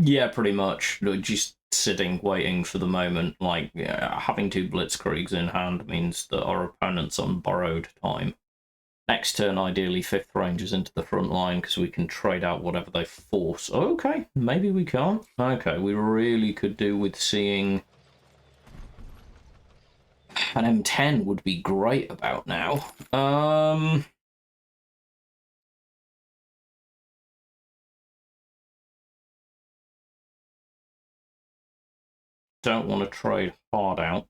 [SPEAKER 1] Yeah, pretty much. Just sitting, waiting for the moment. Like, yeah, having 2 Blitzkriegs in hand means that our opponent's on borrowed time. Next turn, ideally, 5th Rangers into the front line, because we can trade out whatever they force. Okay, maybe we can't. Okay, we really could do with seeing... An M10 would be great about now. Don't want to trade hard out.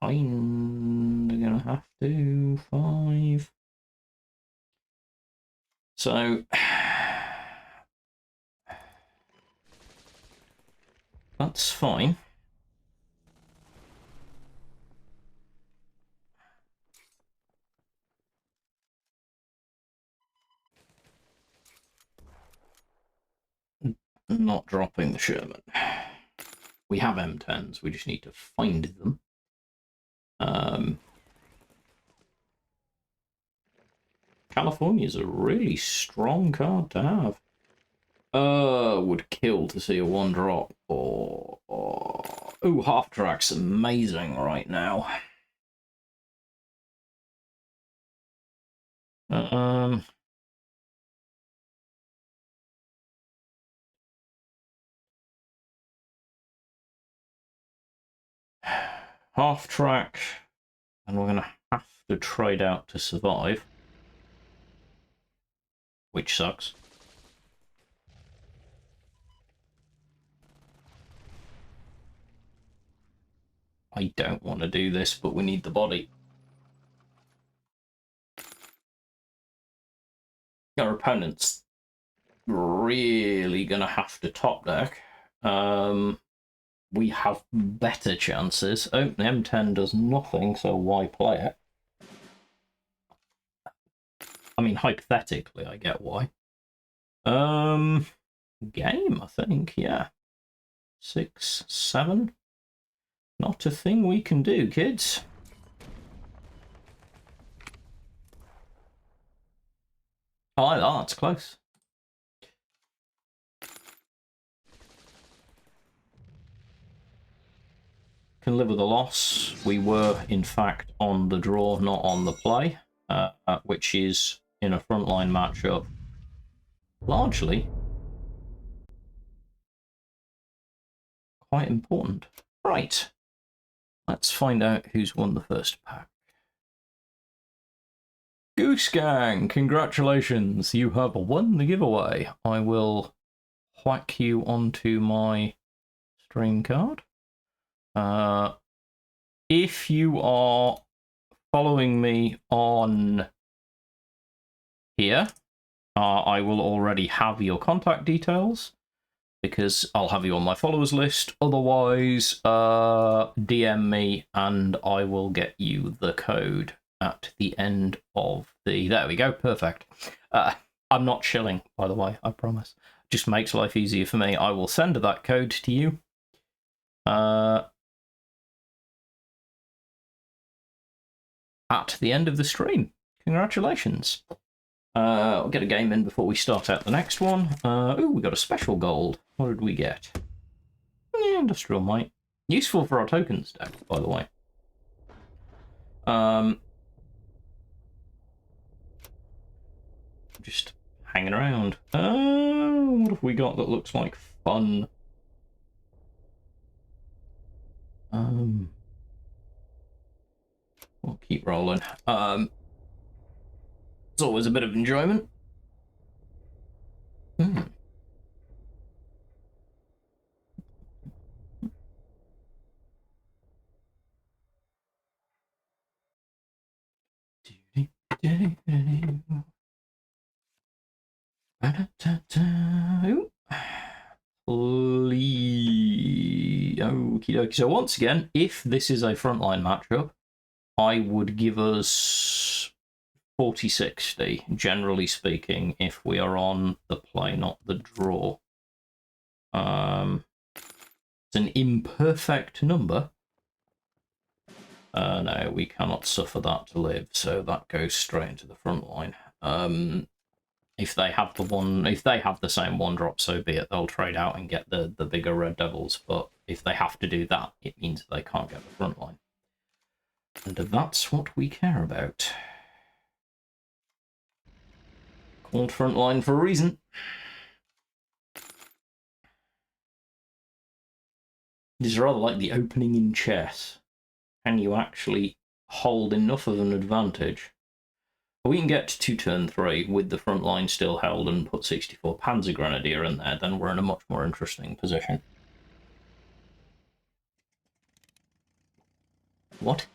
[SPEAKER 1] Kinda gonna have to. 5. So That's fine. Not dropping the Sherman. We have M10s, we just need to find them. California's a really strong card to have. Would kill to see a one drop. Ooh, half track's amazing right now. Half track, and we're gonna have to trade out to survive, which sucks. I don't want to do this, but we need the body. Our opponent's really gonna have to top deck. We have better chances. Oh, the M10 does nothing, so why play it? I mean, hypothetically, I get why. Game, I think, yeah. 6, 7. Not a thing we can do, kids. Oh, that's close. Can live with a loss. We were, in fact, on the draw, not on the play, which is, in a frontline matchup, largely quite important. Right. Let's find out who's won the first pack. Goose Gang, congratulations, you have won the giveaway. I will whack you onto my stream card. If you are following me on here, I will already have your contact details because I'll have you on my followers list. Otherwise, DM me and I will get you the code at the end of the... There we go, perfect. I'm not shilling, by the way, I promise. Just makes life easier for me. I will send that code to you. At the end of the stream. Congratulations. I'll get a game in before we start out the next one. Ooh, we got a special gold. What did we get? Yeah, industrial might. Useful for our tokens deck, by the way. Just hanging around. What have we got that looks like fun? We'll keep rolling. It's always a bit of enjoyment. Okie dokie. So once again, if this is a frontline matchup, I would give us 40-60, generally speaking, if we are on the play, not the draw. It's an imperfect number. No, we cannot suffer that to live, so that goes straight into the front line. If they have the same one drop, so be it. They'll trade out and get the bigger Red Devils, but if they have to do that, it means they can't get the front line. And that's what we care about. Called front line for a reason. This is rather like the opening in chess. Can you actually hold enough of an advantage? We can get to turn 3 with the front line still held and put 64 Panzer Grenadier in there, then we're in a much more interesting position. What?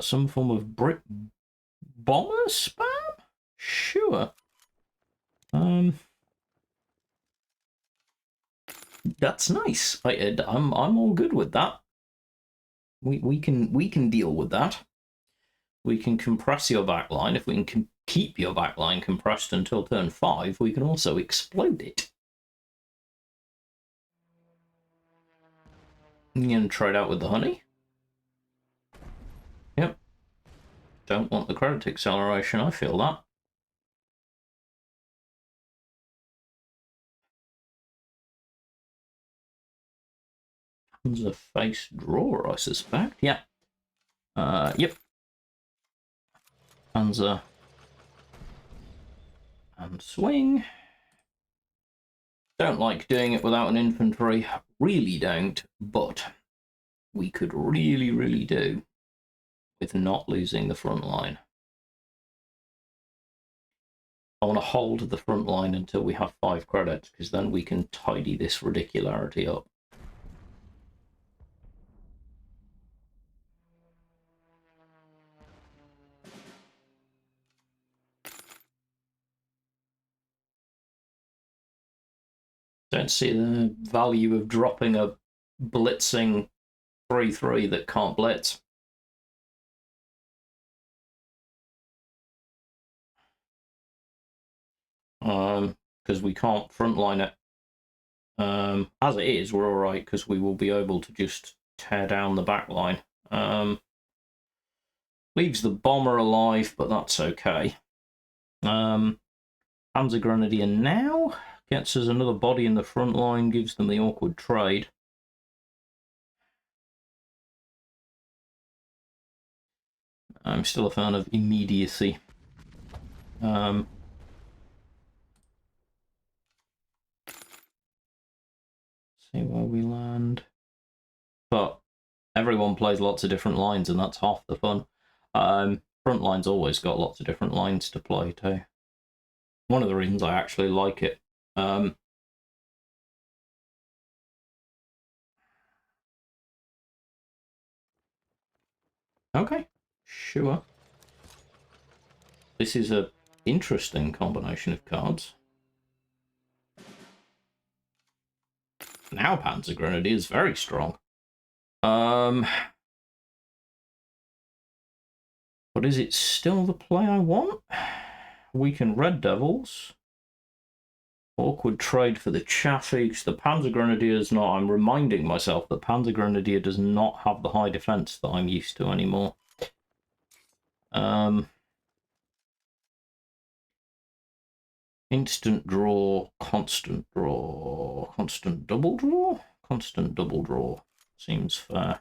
[SPEAKER 1] Some form of Brit bomber spam? Sure. That's nice. I'm all good with that. We can deal with that. We can compress your backline. If we can keep your backline compressed until turn 5, we can also explode it. You gonna trade out with the honey? Yep. Don't want the credit acceleration, I feel that. Panzer face drawer, I suspect. Yeah. Yep. Panzer and swing. Don't like doing it without an infantry. Really don't, but we could really do with not losing the front line. I want to hold the front line until we have 5 credits, because then we can tidy this ridicularity up. Don't see the value of dropping a blitzing 3-3 that can't blitz. Because we can't frontline it. As it is, we're alright, because we will be able to just tear down the back line. Leaves the bomber alive, but that's okay. Panzer Grenadier now gets us another body in the front line, gives them the awkward trade. I'm still a fan of immediacy. See where we land. But everyone plays lots of different lines, and that's half the fun. Front line's always got lots of different lines to play too. One of the reasons I actually like it. Okay, sure. This is a interesting combination of cards. Now Panzer Grenadier is very strong. But is it still the play I want? Weaken Red Devils. Awkward trade for the Chaffee, because the Panzer Grenadier is not... I'm reminding myself that Panzer Grenadier does not have the high defense that I'm used to anymore. Instant draw, constant draw, constant double draw? Constant double draw. Seems fair.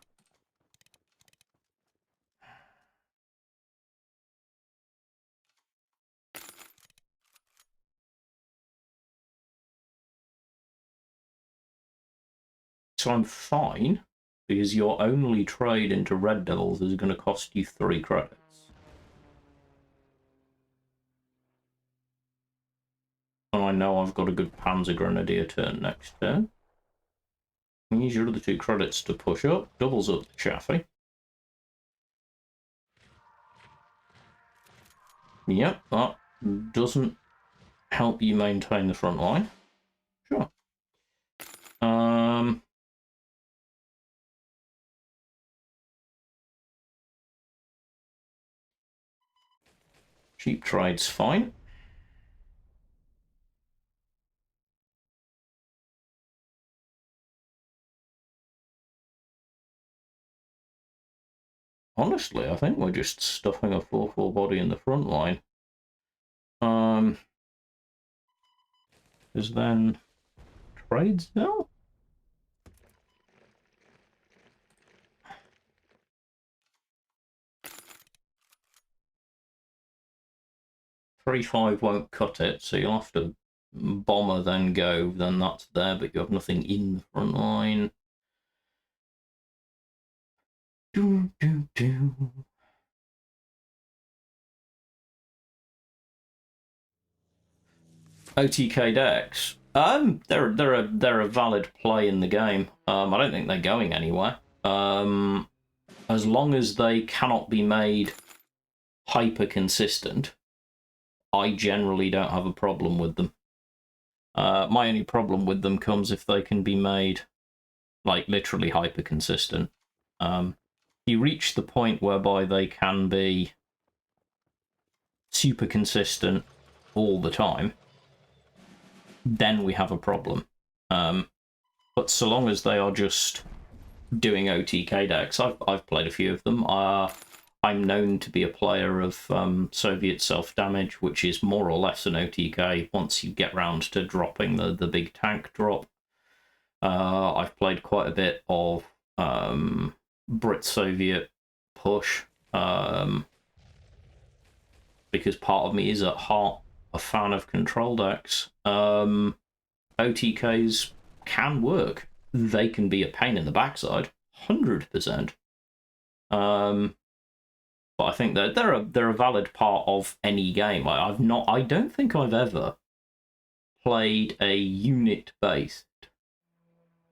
[SPEAKER 1] So I'm fine, because your only trade into Red Devils is going to cost you 3 credits. And I know I've got a good Panzer Grenadier turn next turn. Use your other 2 credits to push up, doubles up the Chaffee. Yep, that doesn't help you maintain the front line. Sure. Cheap trade's fine. Honestly, I think we're just stuffing a 4-4 body in the front line. Is then trades now? .35 won't cut it, so you'll have to bomber then go, then that's there, but you have nothing in the front line. OTK decks. They're a valid play in the game. I don't think they're going anywhere. As long as they cannot be made hyper consistent, I generally don't have a problem with them. My only problem with them comes if they can be made, like, literally hyper-consistent. You reach the point whereby they can be super consistent all the time, then we have a problem. But so long as they are just doing OTK decks, I've played a few of them. I'm known to be a player of Soviet self-damage, which is more or less an OTK once you get round to dropping the big tank drop. I've played quite a bit of Brit-Soviet push, because part of me is at heart a fan of control decks. OTKs can work. They can be a pain in the backside, 100%. But I think that they're a valid part of any game. I don't think I've ever played a unit-based,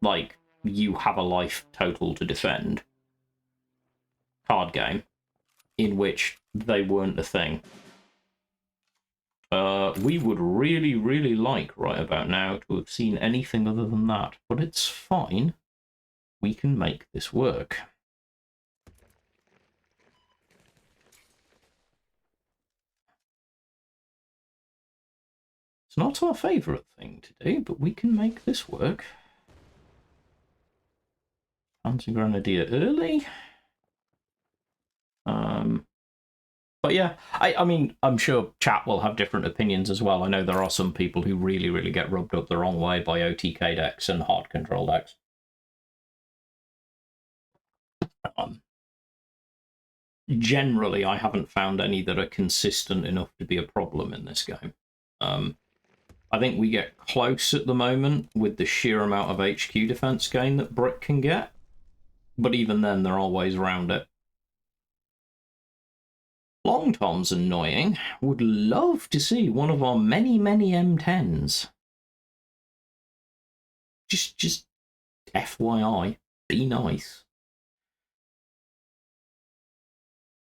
[SPEAKER 1] like, you have a life total to defend card game in which they weren't a thing. We would really, really like right about now to have seen anything other than that, but it's fine. We can make this work. It's not our favourite thing to do, but we can make this work. Anti-Grenadier early. But yeah, I mean, I'm sure chat will have different opinions as well. I know there are some people who really, really get rubbed up the wrong way by OTK decks and hard control decks. Generally, I haven't found any that are consistent enough to be a problem in this game. I think we get close at the moment with the sheer amount of HQ defense gain that Brit can get, but even then, there are ways around it. Long Tom's annoying. Would love to see one of our many, many M10s. Just FYI, be nice.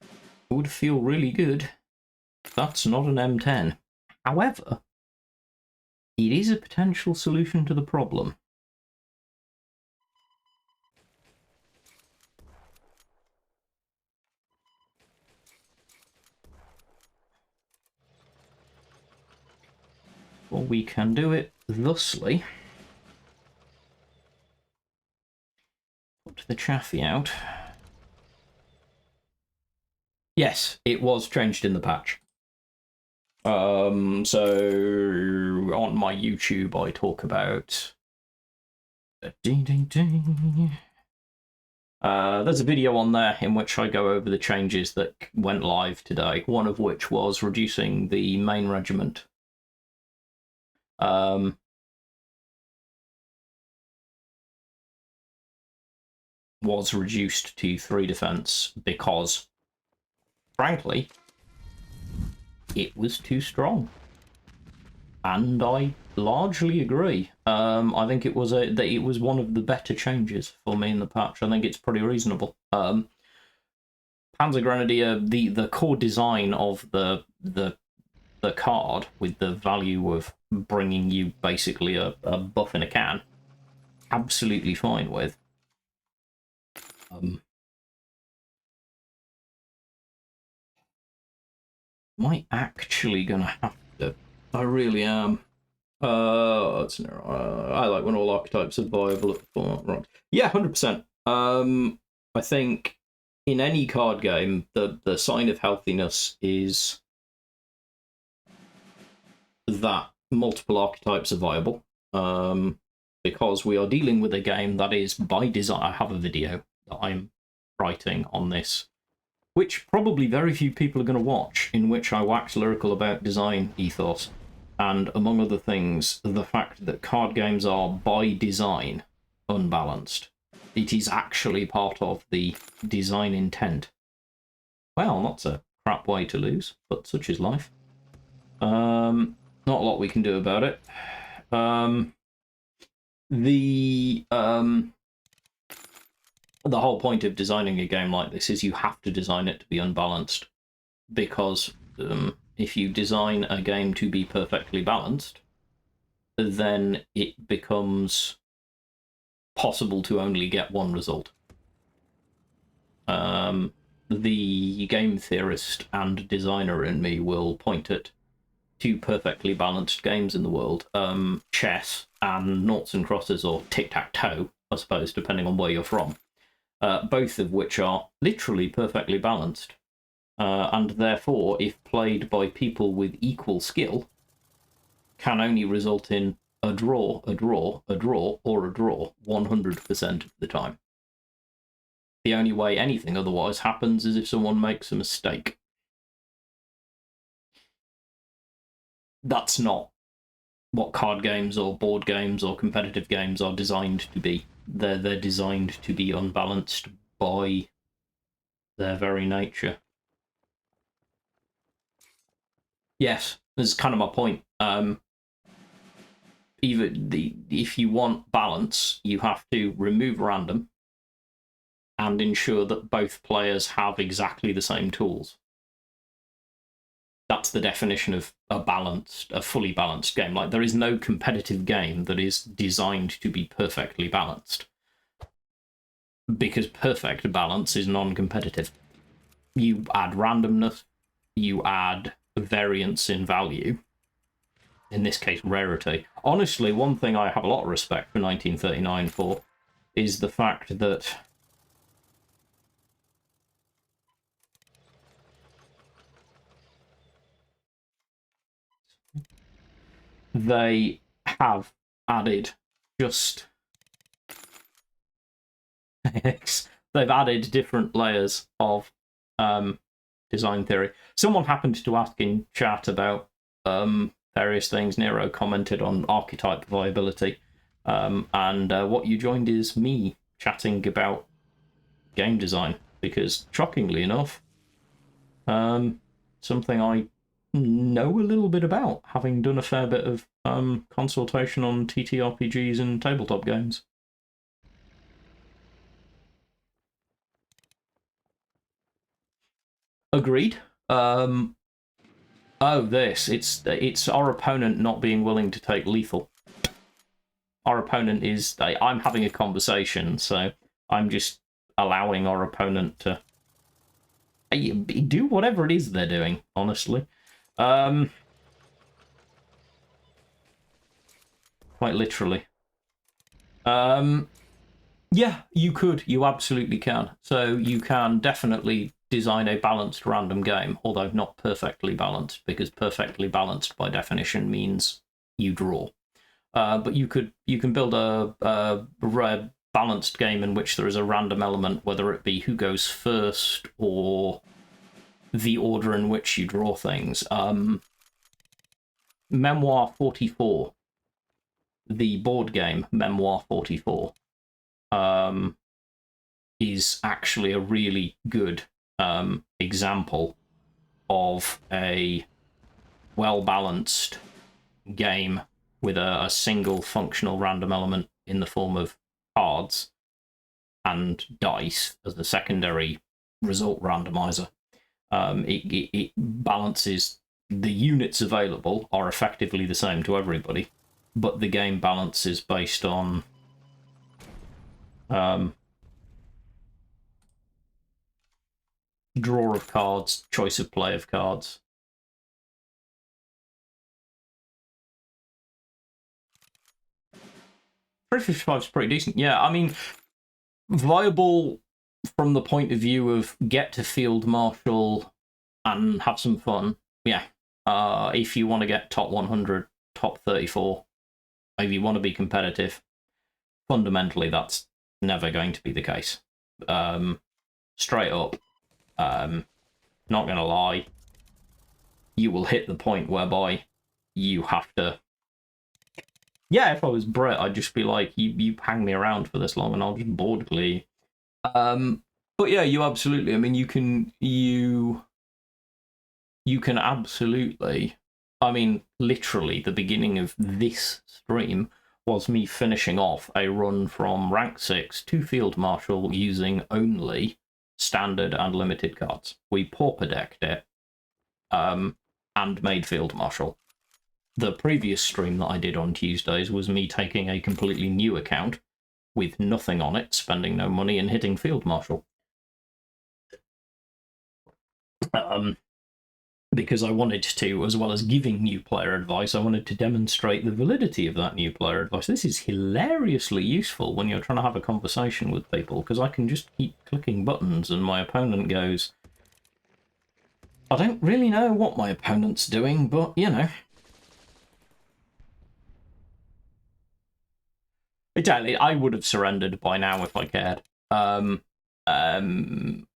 [SPEAKER 1] It would feel really good. That's not an M10. However, it is a potential solution to the problem. Well, we can do it thusly. Put the Chaffee out. Yes, it was changed in the patch. So on my YouTube, I talk about there's a video on there in which I go over the changes that went live today, one of which was reducing the main regiment. Was reduced to 3 defense because, frankly, it was too strong. And I largely agree. I think it was one of the better changes for me in the patch. I think it's pretty reasonable. Panzer Grenadier, the core design of the card with the value of bringing you basically a buff in a can, absolutely fine with. Am I actually gonna have to? I really am. It's I like when all archetypes are viable at the format, right? Yeah, 100%. I think in any card game, the sign of healthiness is that multiple archetypes are viable. Because we are dealing with a game that is by design. I have a video that I'm writing on this, which probably very few people are going to watch, in which I wax lyrical about design ethos, and among other things, the fact that card games are by design unbalanced. It is actually part of the design intent. Well, that's a crap way to lose, but such is life. Not a lot we can do about it. The whole point of designing a game like this is you have to design it to be unbalanced, because if you design a game to be perfectly balanced, then it becomes possible to only get one result. The game theorist and designer in me will point at two perfectly balanced games in the world, chess and noughts and crosses, or tic-tac-toe, I suppose, depending on where you're from, both of which are literally perfectly balanced. And therefore, if played by people with equal skill, can only result in a draw, a draw, a draw, or a draw 100% of the time. The only way anything otherwise happens is if someone makes a mistake. That's not what card games or board games or competitive games are designed to be. They're designed to be unbalanced by their very nature. Yes, this is kind of my point. If you want balance, you have to remove random and ensure that both players have exactly the same tools. That's the definition of a fully balanced game. Like, there is no competitive game that is designed to be perfectly balanced, because perfect balance is non-competitive. You add randomness, you add variance in value, in this case rarity. Honestly, one thing I have a lot of respect for 1939 for is the fact that they have added they've added different layers of design theory. Someone happened to ask in chat about various things. Nero commented on archetype viability, and what you joined is me chatting about game design, because shockingly enough, something I know a little bit about, having done a fair bit of consultation on TTRPGs and tabletop games. Agreed. Oh, it's our opponent not being willing to take lethal. Our opponent is... I'm having a conversation, so I'm just allowing our opponent to do whatever it is they're doing, honestly. Quite literally. Yeah, you could. You absolutely can. So you can definitely design a balanced random game, although not perfectly balanced, because perfectly balanced by definition means you draw. But you can build a rare balanced game in which there is a random element, whether it be who goes first or the order in which you draw things. Memoir 44, the board game Memoir 44, is actually a really good example of a well-balanced game with a single functional random element in the form of cards and dice as the secondary result randomizer. It balances... the units available are effectively the same to everybody, but the game balance is based on draw of cards, choice of play of cards. $3.55 is pretty decent. Yeah, I mean, viable from the point of view of get to field marshal and have some fun. Yeah. If you want to get top 100, top 34, if you want to be competitive, fundamentally that's never going to be the case. Straight up, not gonna lie, you will hit the point whereby you have to... Yeah, if I was Brett, I'd just be like, you hang me around for this long and I'll just board glee. But yeah, you absolutely... I mean, you can absolutely... I mean, literally, the beginning of this stream was me finishing off a run from rank 6 to Field Marshal using only standard and limited cards. We Pauper decked it, and made Field Marshal. the previous stream that I did on Tuesdays was me taking a completely new account with nothing on it, spending no money, and hitting Field Marshal. Because I wanted to, as well as giving new player advice, I wanted to demonstrate the validity of that new player advice. This is hilariously useful when you're trying to have a conversation with people, because I can just keep clicking buttons and my opponent goes, I don't really know what my opponent's doing, but, you know. Exactly, I would have surrendered by now if I cared.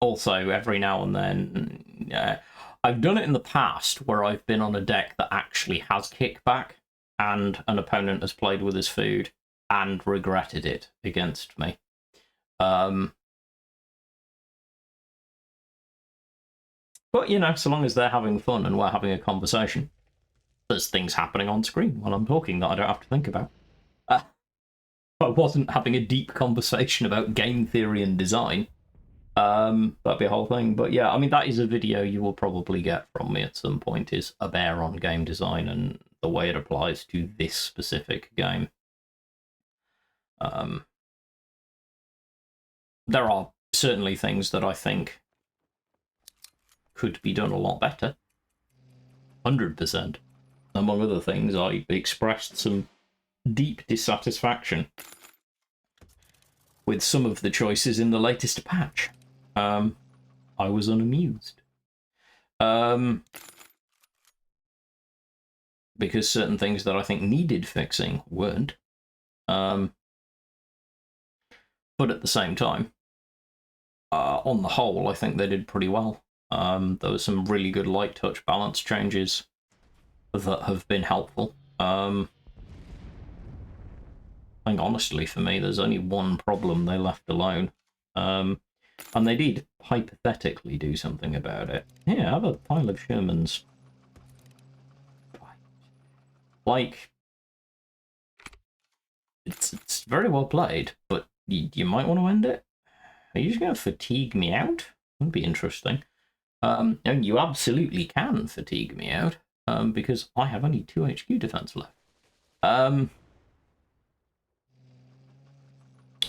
[SPEAKER 1] Also, every now and then, I've done it in the past where I've been on a deck that actually has kickback and an opponent has played with his food and regretted it against me. But, you know, so long as they're having fun and we're having a conversation, there's things happening on screen while I'm talking that I don't have to think about. I wasn't having a deep conversation about game theory and design. That'd be a whole thing. But yeah, I mean, that is a video you will probably get from me at some point, is a bear on game design and the way it applies to this specific game. There are certainly things that I think could be done a lot better. 100%. Among other things, I expressed some deep dissatisfaction with some of the choices in the latest patch. I was unamused. Because certain things that I think needed fixing weren't. But at the same time, on the whole, I think they did pretty well. There were some really good light touch balance changes that have been helpful. I think, honestly, for me, there's only one problem they left alone. And they did hypothetically do something about it. Yeah, I have a pile of Shermans. Like, it's very well played, but you might want to end it. Are you just going to fatigue me out? That'd be interesting. And you absolutely can fatigue me out, because I have only 2 HQ defense left.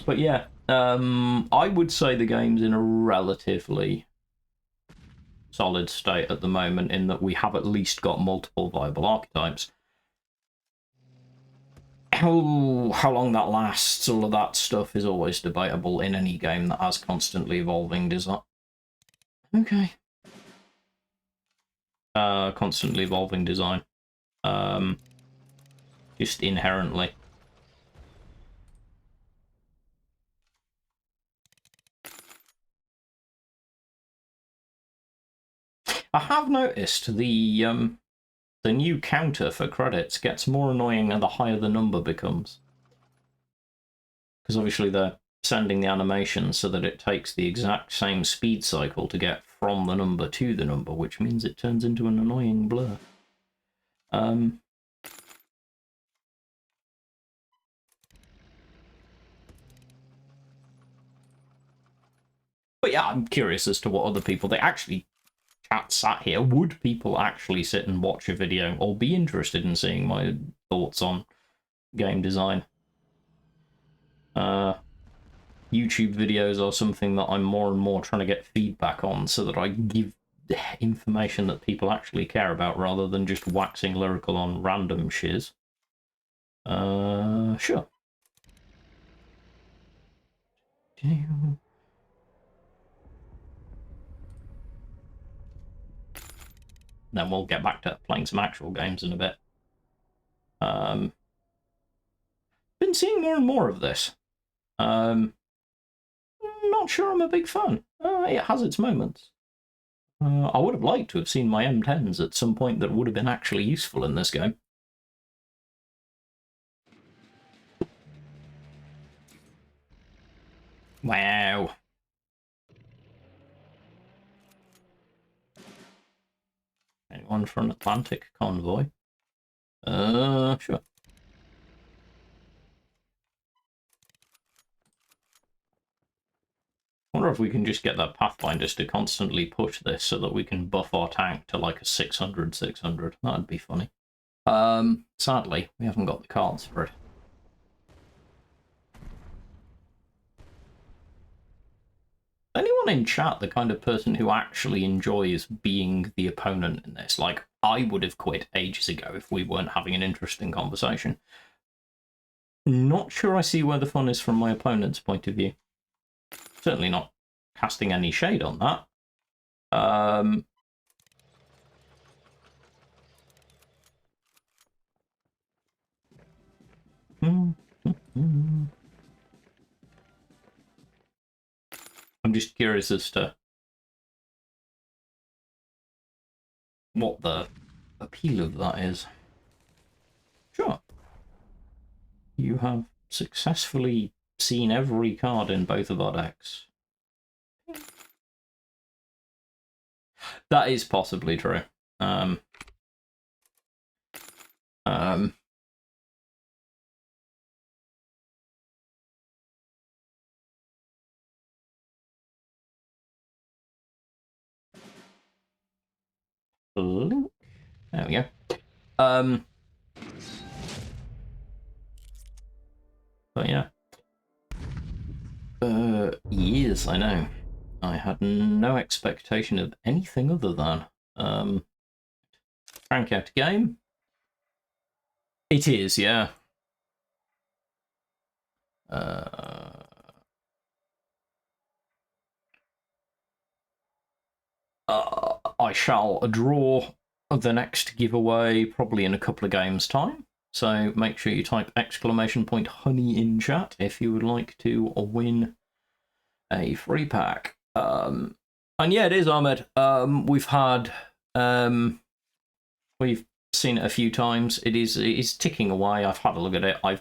[SPEAKER 1] But yeah, I would say the game's in a relatively solid state at the moment, in that we have at least got multiple viable archetypes. How long that lasts, all of that stuff is always debatable in any game that has constantly evolving design. Okay. Constantly evolving design. Just inherently. I have noticed the new counter for credits gets more annoying the higher the number becomes. Because obviously they're sending the animation so that it takes the exact same speed cycle to get from the number to the number, which means it turns into an annoying blur. But yeah, I'm curious as to what other people... They actually... Chat sat here. Would people actually sit and watch a video or be interested in seeing my thoughts on game design? YouTube videos are something that I'm more and more trying to get feedback on, so that I give information that people actually care about, rather than just waxing lyrical on random shiz. Sure. Then we'll get back to playing some actual games in a bit. Been seeing more and more of this. Not sure I'm a big fan. It has its moments. I would have liked to have seen my M10s at some point that would have been actually useful in this game. Wow. Anyone for an Atlantic convoy? Sure. I wonder if we can just get that Pathfinders to constantly push this so that we can buff our tank to like a 600. That'd be funny. Sadly, we haven't got the cards for it. Anyone in chat the kind of person who actually enjoys being the opponent in this? Like, I would have quit ages ago if we weren't having an interesting conversation. Not sure I see where the fun is from my opponent's point of view. Certainly not casting any shade on that. I'm just curious as to what the appeal of that is. Sure. You have successfully seen every card in both of our decks. That is possibly true. Link. There we go. But yeah. Years, I know. I had no expectation of anything other than crank out a game. It is, yeah. I shall draw the next giveaway probably in a couple of games' time. So make sure you type !honey in chat if you would like to win a free pack. And yeah, it is, Ahmed. We've seen it a few times. It is ticking away. I've had a look at it. I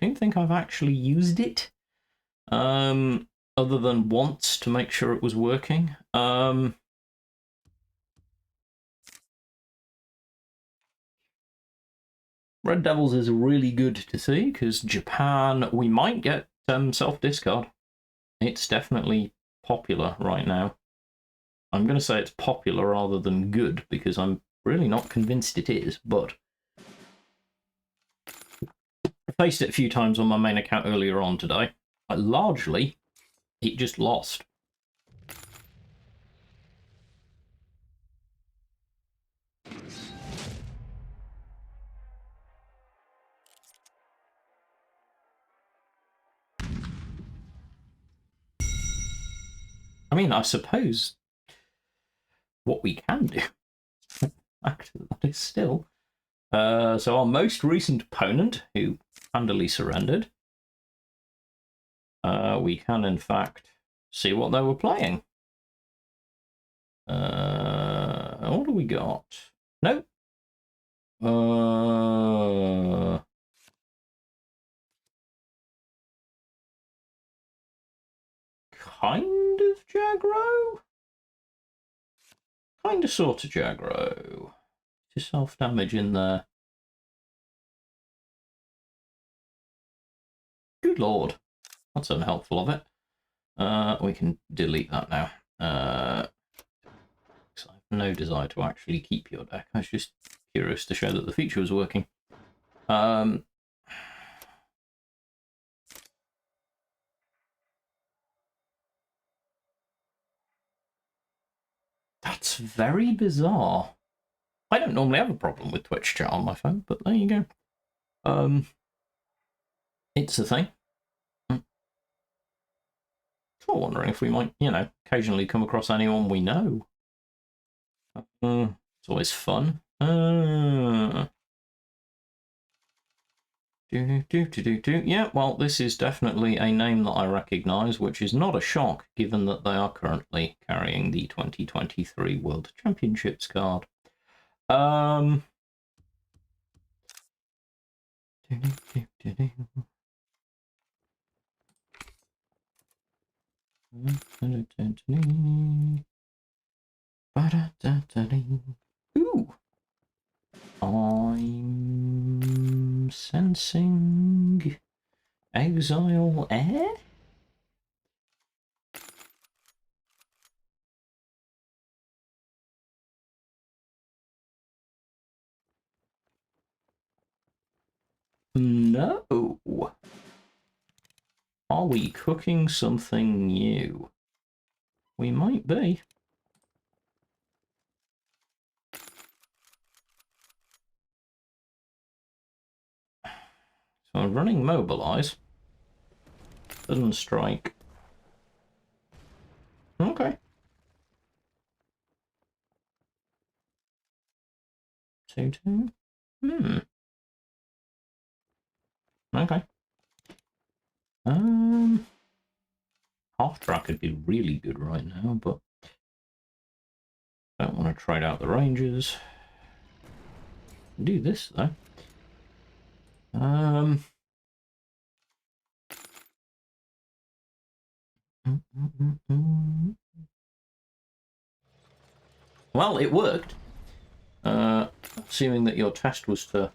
[SPEAKER 1] don't think I've actually used it. Other than once to make sure it was working. Red Devils is really good to see, because Japan, we might get self-discard. It's definitely popular right now. I'm going to say it's popular rather than good, because I'm really not convinced it is, but I faced it a few times on my main account earlier on today. Largely, it just lost. I mean, I suppose what we can do, actually, that is still. So our most recent opponent, who handily surrendered, we can in fact see what they were playing. What do we got? Nope. Kind of Jagro? Kind of sort of Jagro. Just self-damage in there. Good lord. That's unhelpful of it. We can delete that now. I have no desire to actually keep your deck. I was just curious to show that the feature was working. That's very bizarre. I don't normally have a problem with Twitch chat on my phone, but there you go. It's a thing. So I'm wondering if we might, occasionally come across anyone we know. It's always fun. Yeah, well, this is definitely a name that I recognise, which is not a shock, given that they are currently carrying the 2023 World Championships card. Ooh. I'm sensing exile air? So, are we cooking something new? We might be. So I'm running mobilize. Sudden strike. Okay. 2-2. Okay. Half track could be really good right now, but don't want to trade out the Rangers. Do this though. Well, it worked. Assuming that your test was to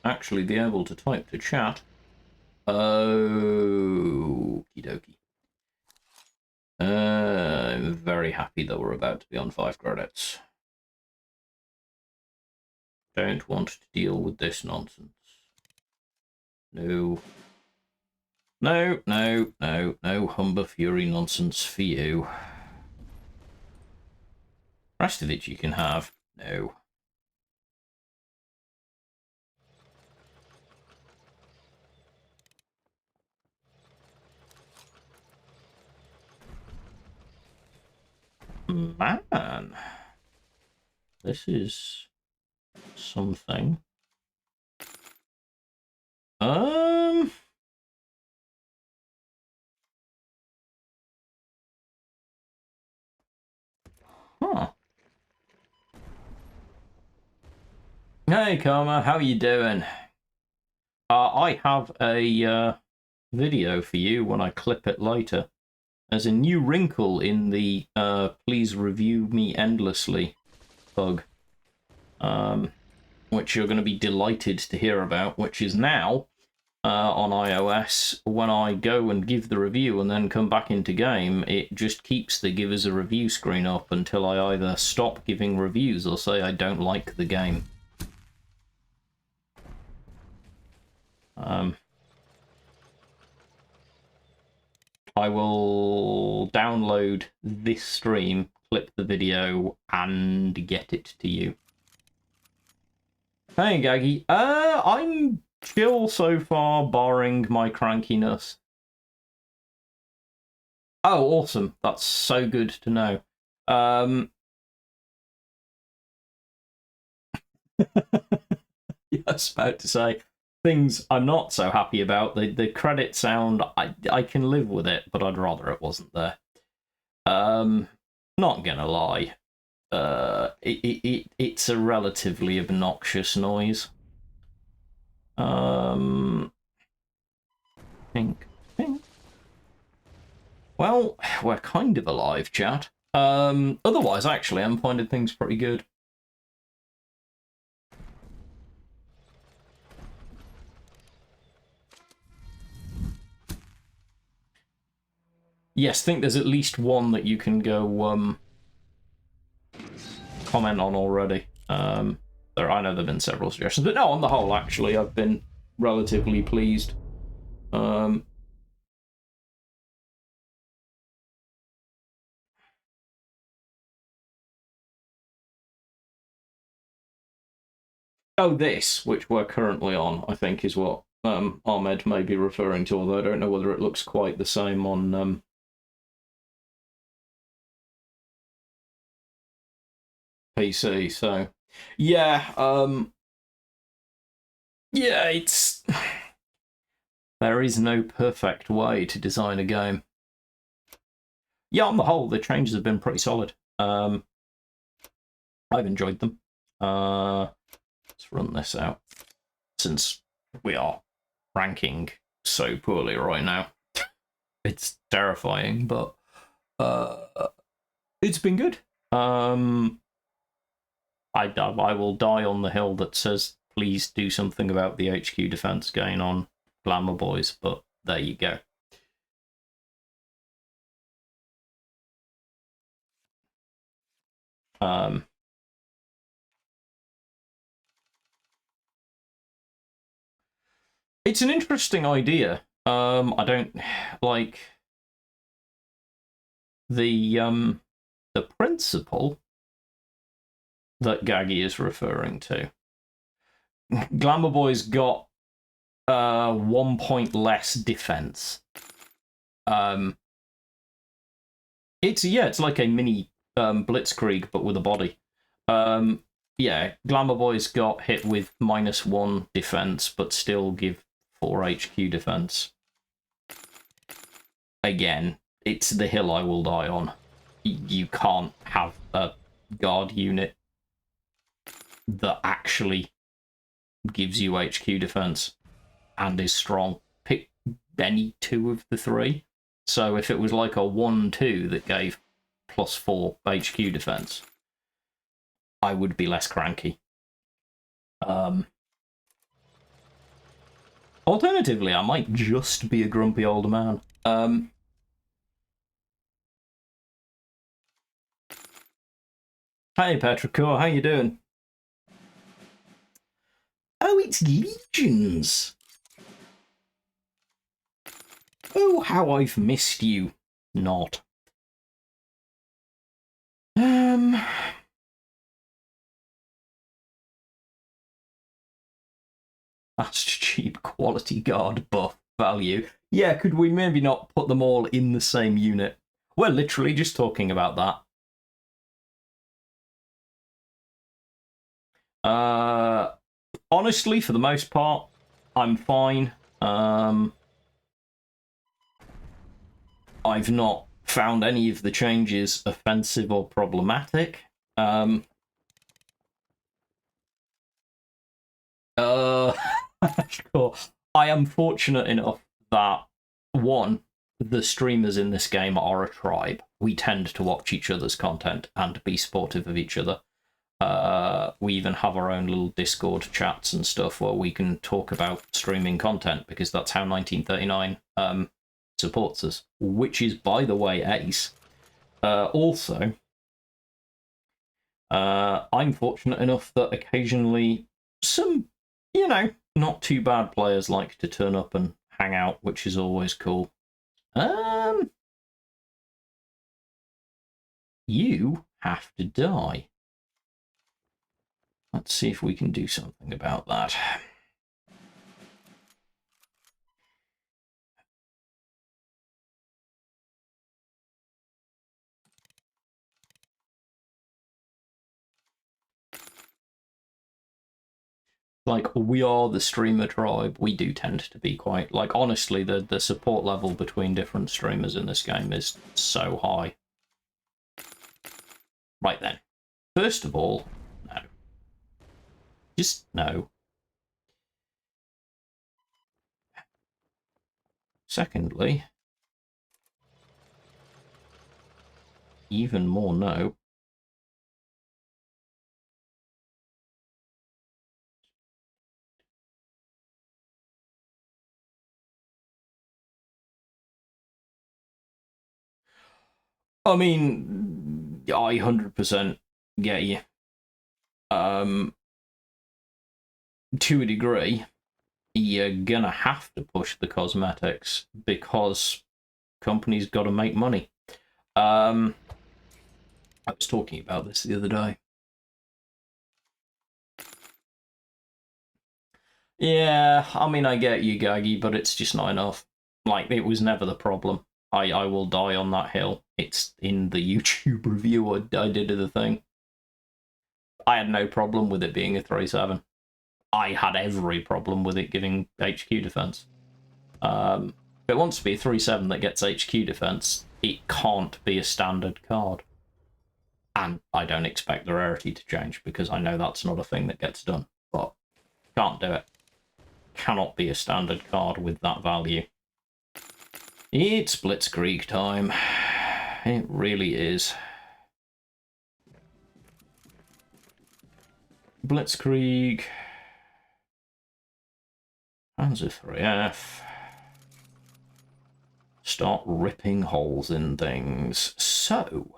[SPEAKER 1] actually be able to type to chat. Okie dokie. I'm very happy that we're about to be on 5 credits. Don't want to deal with this nonsense. No. No, no, no, no Humber Fury nonsense for you. Rest of it you can have. No. Man. This is something. Huh. Hey, Karma, how are you doing? I have a video for you when I clip it later. There's a new wrinkle in the please review me endlessly bug, which you're going to be delighted to hear about, which is now on iOS. When I go and give the review and then come back into game, it just keeps the give us a review screen up until I either stop giving reviews or say I don't like the game. I will download this stream, clip the video, and get it to you. Hey, Gaggy. I'm chill so far, barring my crankiness. Oh, awesome. That's so good to know. Yeah, I was about to say, things I'm not so happy about. The credit sound, I can live with it, but I'd rather it wasn't there. Not gonna lie. It's a relatively obnoxious noise. Pink. Well, we're kind of alive, chat. Otherwise, actually, I'm finding things pretty good. Yes, I think there's at least one that you can go comment on already. I know there've been several suggestions, but no, on the whole, actually, I've been relatively pleased. Oh, this, which we're currently on, I think is what Ahmed may be referring to, although I don't know whether it looks quite the same on PC. So, yeah, yeah, it's there is no perfect way to design a game. Yeah, on the whole, the changes have been pretty solid. I've enjoyed them. Let's run this out, since we are ranking so poorly right now. It's terrifying, but it's been good. I will die on the hill that says please do something about the HQ defense gain on Glamour Boys, but there you go. It's an interesting idea. I don't like the principle that Gaggy is referring to. Glamour Boy's got 1 point less defense. It's like a mini Blitzkrieg, but with a body. Yeah, Glamour Boy's got hit with -1 defense, but still give 4 HQ defense. Again, it's the hill I will die on. You can't have a guard unit that actually gives you HQ defense and is strong. Pick any 2 of the 3. So if it was like a 1-2 that gave +4 HQ defense, I would be less cranky. Alternatively, I might just be a grumpy old man. Hey, Petrichor, how you doing? Oh, it's Legions! Oh, how I've missed you. Not. That's cheap quality guard buff value. Yeah, could we maybe not put them all in the same unit? We're literally just talking about that. Honestly, for the most part, I'm fine. I've not found any of the changes offensive or problematic. Sure. I am fortunate enough that, one, the streamers in this game are a tribe. We tend to watch each other's content and be supportive of each other. We even have our own little Discord chats and stuff where we can talk about streaming content, because that's how 1939 supports us, which is, by the way, ace. Also, I'm fortunate enough that occasionally some, not too bad players like to turn up and hang out, which is always cool. You have to die. Let's see if we can do something about that. Like, we are the streamer tribe. We do tend to be quite, like, honestly, the support level between different streamers in this game is so high. Right then. First of all, no. Just no. Secondly, even more no. I mean, I 100% get you. To a degree, you're gonna have to push the cosmetics because companies got to make money. I was talking about this the other day. Yeah, I mean, I get you, Gaggy, but it's just not enough. Like, it was never the problem. I will die on that hill. It's in the YouTube review I did of the thing. I had no problem with it being a 3-7. I had every problem with it giving HQ defense. If it wants to be a 3-7 that gets HQ defense, it can't be a standard card. And I don't expect the rarity to change, because I know that's not a thing that gets done. But can't do it. Cannot be a standard card with that value. It's Blitzkrieg time. It really is. Blitzkrieg. Panzer 3F. Start ripping holes in things. So.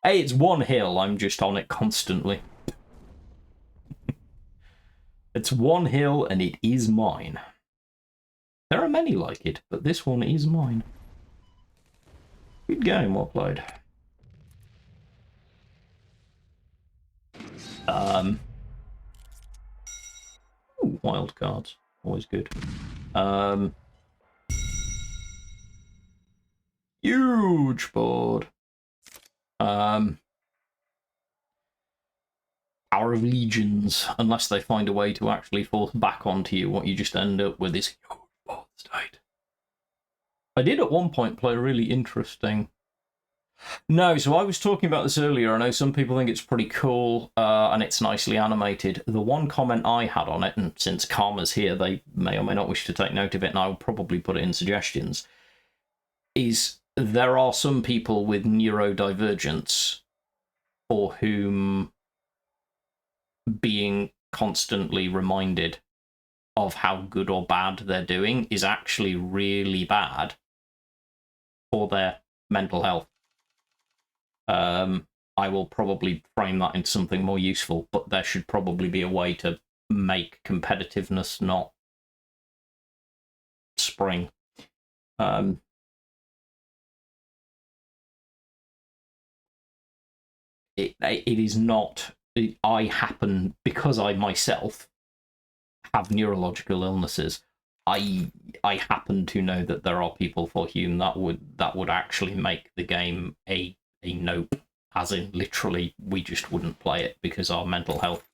[SPEAKER 1] Hey, it's one hill. I'm just on it constantly. It's one hill and it is mine. There are many like it, but this one is mine. Good game, well played. Ooh, wild cards. Always good. Huge board. Power of Legions. Unless they find a way to actually force back onto you, what you just end up with is huge board state. I did at one point play a really interesting... No, so I was talking about this earlier. I know some people think it's pretty cool and it's nicely animated. The one comment I had on it, and since Karma's here, they may or may not wish to take note of it, and I'll probably put it in suggestions, is there are some people with neurodivergence for whom being constantly reminded of how good or bad they're doing is actually really bad for their mental health. I will probably frame that into something more useful, but there should probably be a way to make competitiveness not spring. It is not... I happen, because I myself have neurological illnesses, I happen to know that there are people for whom that would actually make the game a nope, as in literally we just wouldn't play it because our mental health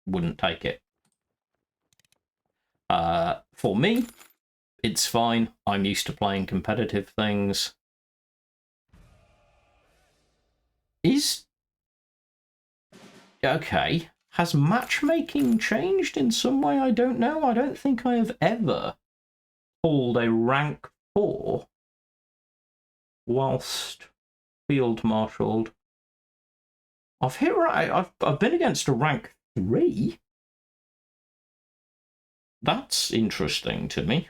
[SPEAKER 1] wouldn't take it. For me, it's fine. I'm used to playing competitive things. Okay. Has matchmaking changed in some way? I don't know. I don't think I have ever pulled a rank 4 whilst field marshalled. I've been against a rank 3. That's interesting to me.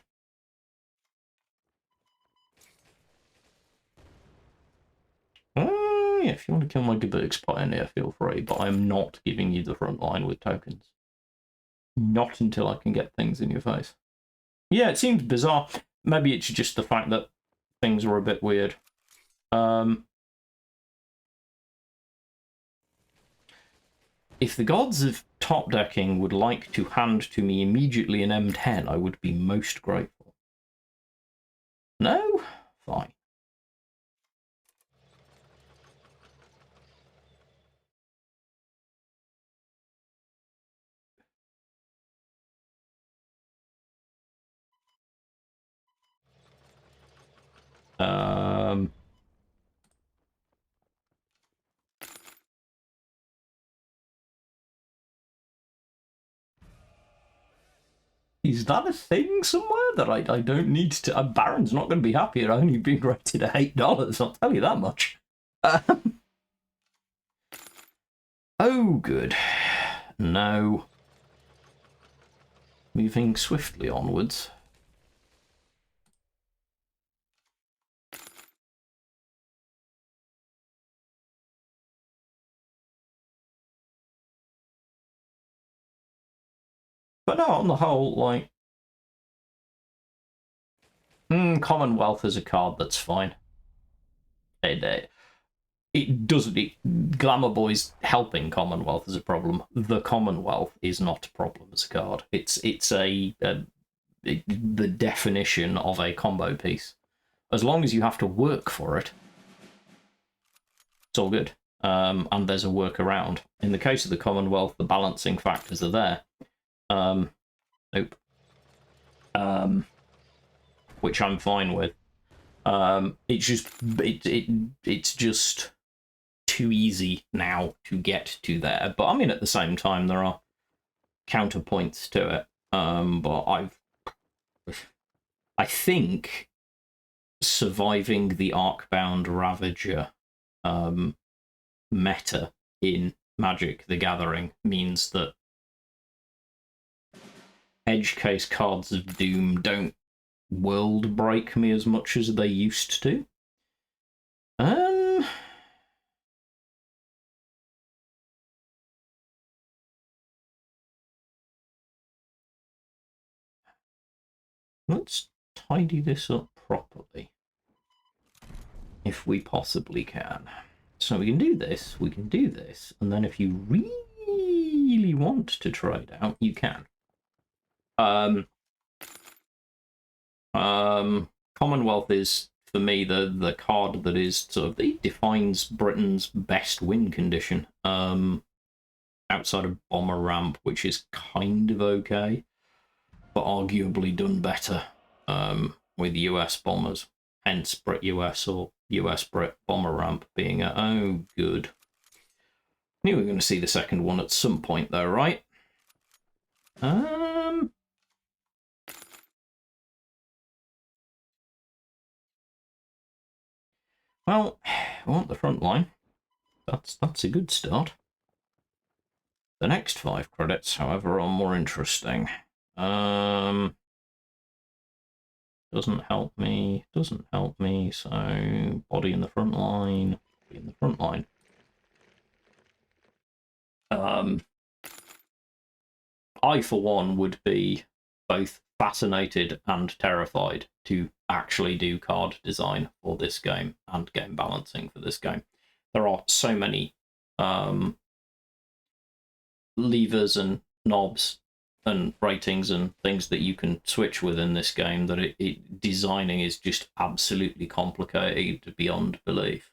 [SPEAKER 1] Yeah, if you want to kill my Geberg's Pioneer, feel free, but I'm not giving you the front line with tokens. Not until I can get things in your face. Yeah, it seems bizarre. Maybe it's just the fact that things were a bit weird. If the gods of top decking would like to hand to me immediately an M10, I would be most grateful. No? Fine. Is that a thing somewhere that I don't need to... Baron's not going to be happy at only being rated at $8, I'll tell you that much. Oh, good. No. Moving swiftly onwards. But no, on the whole, like... Commonwealth is a card that's fine. It doesn't... Glamour Boy's helping Commonwealth is a problem. The Commonwealth is not a problem as a card. It's the definition of a combo piece. As long as you have to work for it, it's all good. And there's a workaround. In the case of the Commonwealth, the balancing factors are there. Nope. Which I'm fine with. It's just too easy now to get to there. But I mean, at the same time, there are counterpoints to it. But I think surviving the Arcbound Ravager meta in Magic the Gathering means that edge case cards of Doom don't world break me as much as they used to. let's tidy this up properly, if we possibly can. So we can do this, and then if you really want to try it out, you can. Commonwealth is, for me, the card that is sort of, it defines Britain's best win condition. Outside of Bomber Ramp, which is kind of okay, but arguably done better with US bombers. Hence Brit US or US Brit Bomber Ramp being a, oh good. Knew we were going to see the second one at some point though, right? Well, we want the front line. That's a good start. The next 5 credits, however, are more interesting. Doesn't help me, so body in the front line, I, for one, would be both fascinated and terrified to actually do card design for this game and game balancing for this game. There are so many levers and knobs and ratings and things that you can switch within this game that designing is just absolutely complicated beyond belief.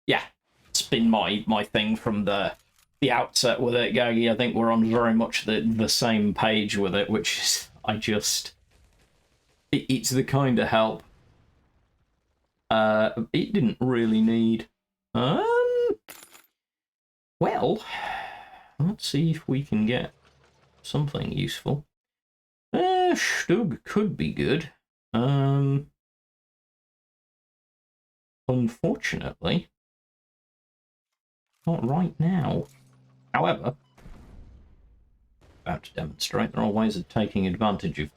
[SPEAKER 1] Yeah, it's been my thing from the outset with it, Gaggy. I think we're on very much the same page with it, which is, it's the kind of help it didn't really need. Well, let's see if we can get something useful. Stug could be good. Unfortunately, not right now. However, about to demonstrate, there are ways of taking advantage of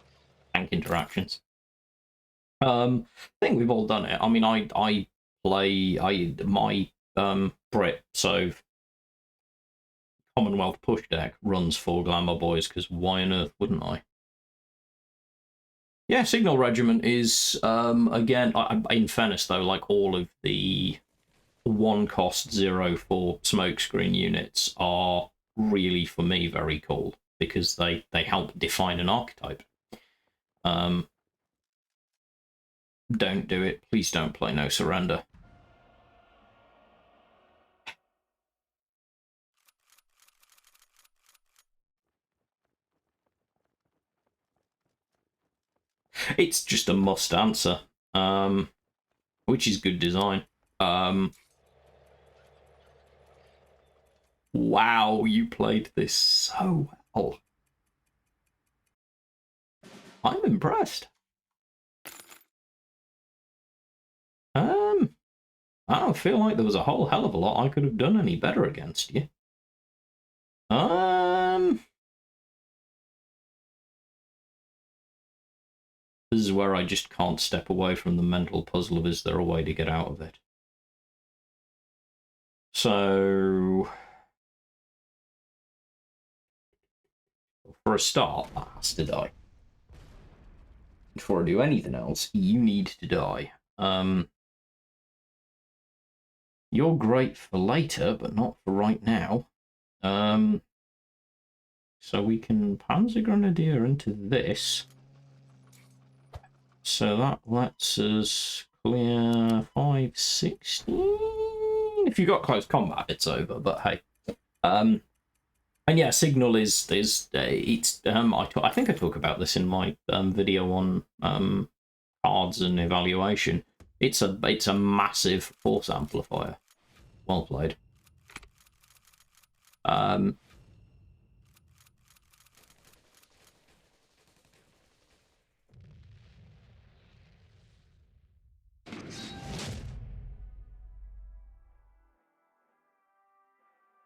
[SPEAKER 1] tank interactions. I think we've all done it. I mean, I play my Brit, so Commonwealth push deck runs 4 Glamour Boys, because why on earth wouldn't I? Yeah, Signal Regiment is, again, in fairness though, like all of the 1-cost 0 for smokescreen units are really, for me, very cool, because they help define an archetype. Don't do it. Please don't play No Surrender. It's just a must answer, which is good design. Wow, you played this so well. I'm impressed. I don't feel like there was a whole hell of a lot I could have done any better against you. This is where I just can't step away from the mental puzzle of, is there a way to get out of it? So, for a start, that has to die. Before I do anything else, you need to die. You're great for later, but not for right now. So we can Panzer Grenadier into this. So that lets us clear 516. If you got close combat, it's over. But hey, and yeah, Signal is it's I think I talk about this in my video on cards and evaluation. It's a massive force amplifier. Well played.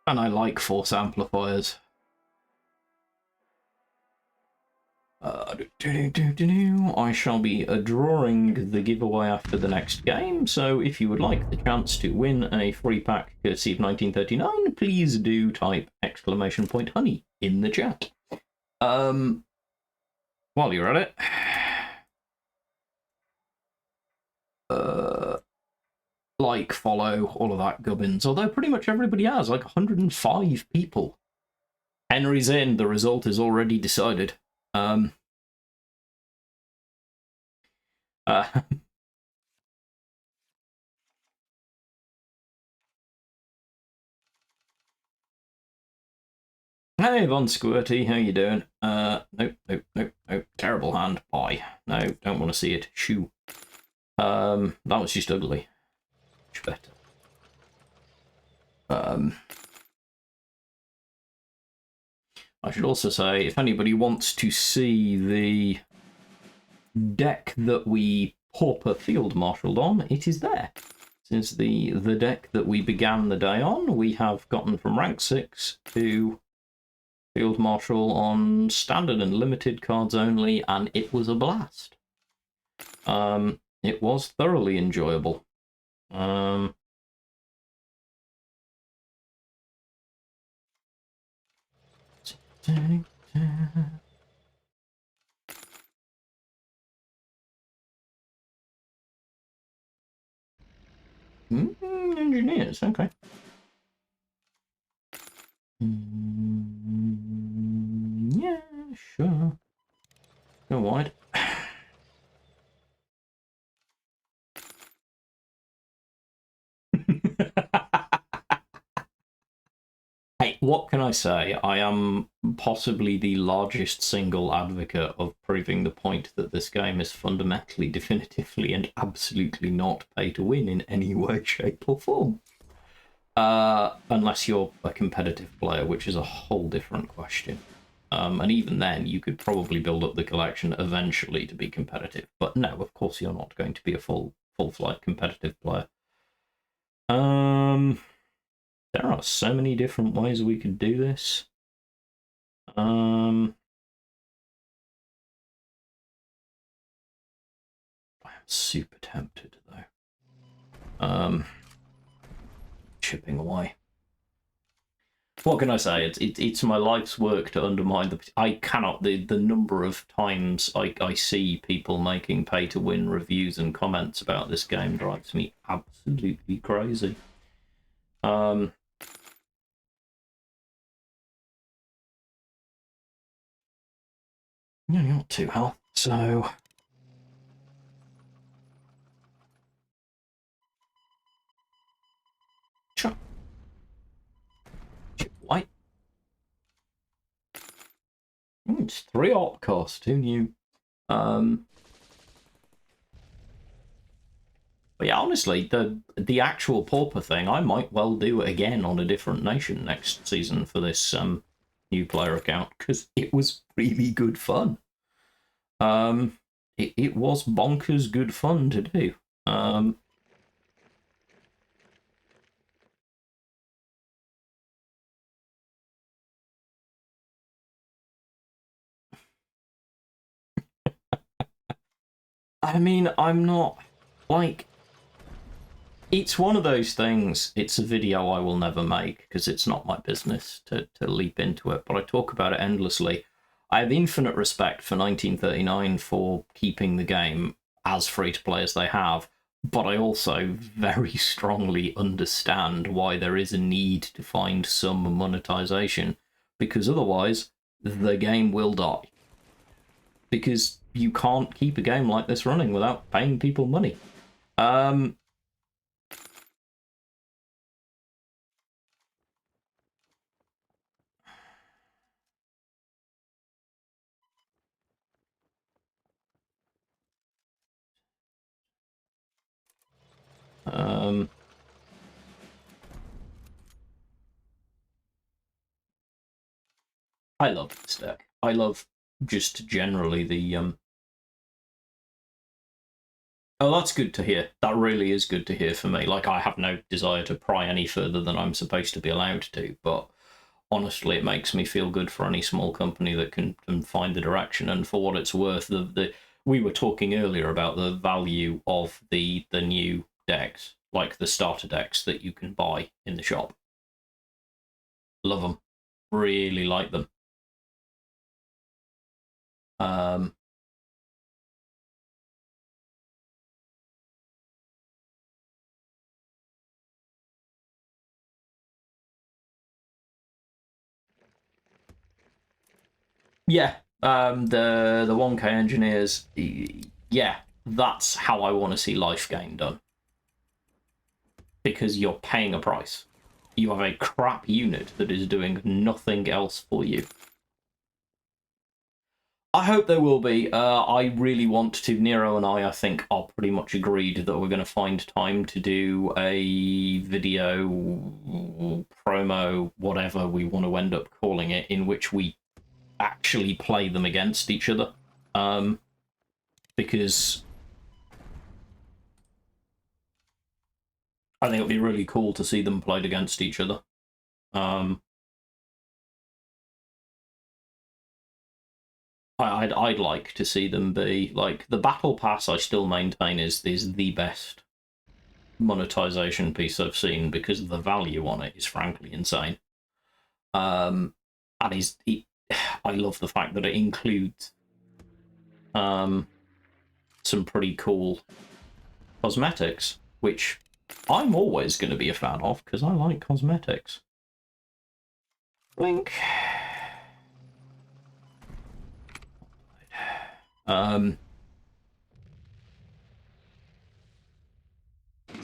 [SPEAKER 1] And I like force amplifiers. I shall be drawing the giveaway after the next game, so if you would like the chance to win a free pack courtesy of 1939, please do type !honey in the chat. While you're at it, like, follow, all of that gubbins. Although pretty much everybody has, like 105 people. Henry's in, the result is already decided. Hey, Von Squirty, how you doing? Nope. Terrible hand. Bye. No, don't want to see it. Shoo. That was just ugly. Much better. I should also say, if anybody wants to see the deck that we Pauper field marshaled on, it is there. Since the deck that we began the day on, we have gotten from rank 6 to field marshal on standard and limited cards only, and it was a blast. It was thoroughly enjoyable. Engineers, okay. Yeah, sure. Go wide. Hey, what can I say? I am possibly the largest single advocate of proving the point that this game is fundamentally, definitively, and absolutely not pay to win in any way, shape, or form. Unless you're a competitive player, which is a whole different question. And even then, you could probably build up the collection eventually to be competitive. But no, of course, you're not going to be a full-flight competitive player. There are so many different ways we could do this. I am super tempted, though. Chipping away. What can I say? It's my life's work to undermine the. I cannot. The number of times I see people making pay-to-win reviews and comments about this game drives me absolutely crazy. Yeah, you're not too health, so. Sure. Chip white. It's 3 op cost. Who knew? But yeah, honestly, the actual Pauper thing, I might well do it again on a different nation next season for this new player account, because it was really good fun. It was bonkers good fun to do. I mean, I'm not, like, it's one of those things, it's a video I will never make, because it's not my business to leap into it, but I talk about it endlessly. I have infinite respect for 1939 for keeping the game as free-to-play as they have, but I also very strongly understand why there is a need to find some monetization, because otherwise the game will die. Because you can't keep a game like this running without paying people money. I love this deck. I love just generally the Oh, that's good to hear. That really is good to hear for me. Like, I have no desire to pry any further than I'm supposed to be allowed to, but honestly, it makes me feel good for any small company that can find the direction. And for what it's worth, we were talking earlier about the value of the new decks, like the starter decks that you can buy in the shop. Love them. Really like them. Yeah, the 1K engineers, yeah, that's how I want to see life gain done. Because you're paying a price. You have a crap unit that is doing nothing else for you. I hope there will be. I really want to. Nero and I think, are pretty much agreed that we're going to find time to do a video, promo, whatever we want to end up calling it, in which we actually play them against each other. Because I think it'd be really cool to see them played against each other. I'd like to see them be like the battle pass. I still maintain is the best monetization piece I've seen because the value on it is frankly insane. And I love the fact that it includes some pretty cool cosmetics, which I'm always going to be a fan of because I like cosmetics. Blink.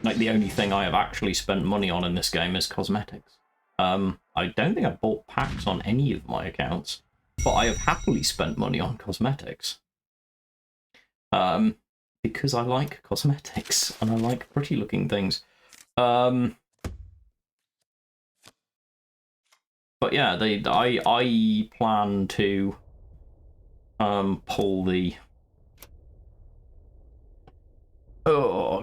[SPEAKER 1] Like the only thing I have actually spent money on in this game is cosmetics. I don't think I bought packs on any of my accounts, but I have happily spent money on cosmetics. Because I like cosmetics and I like pretty looking things. But yeah, I plan to pull the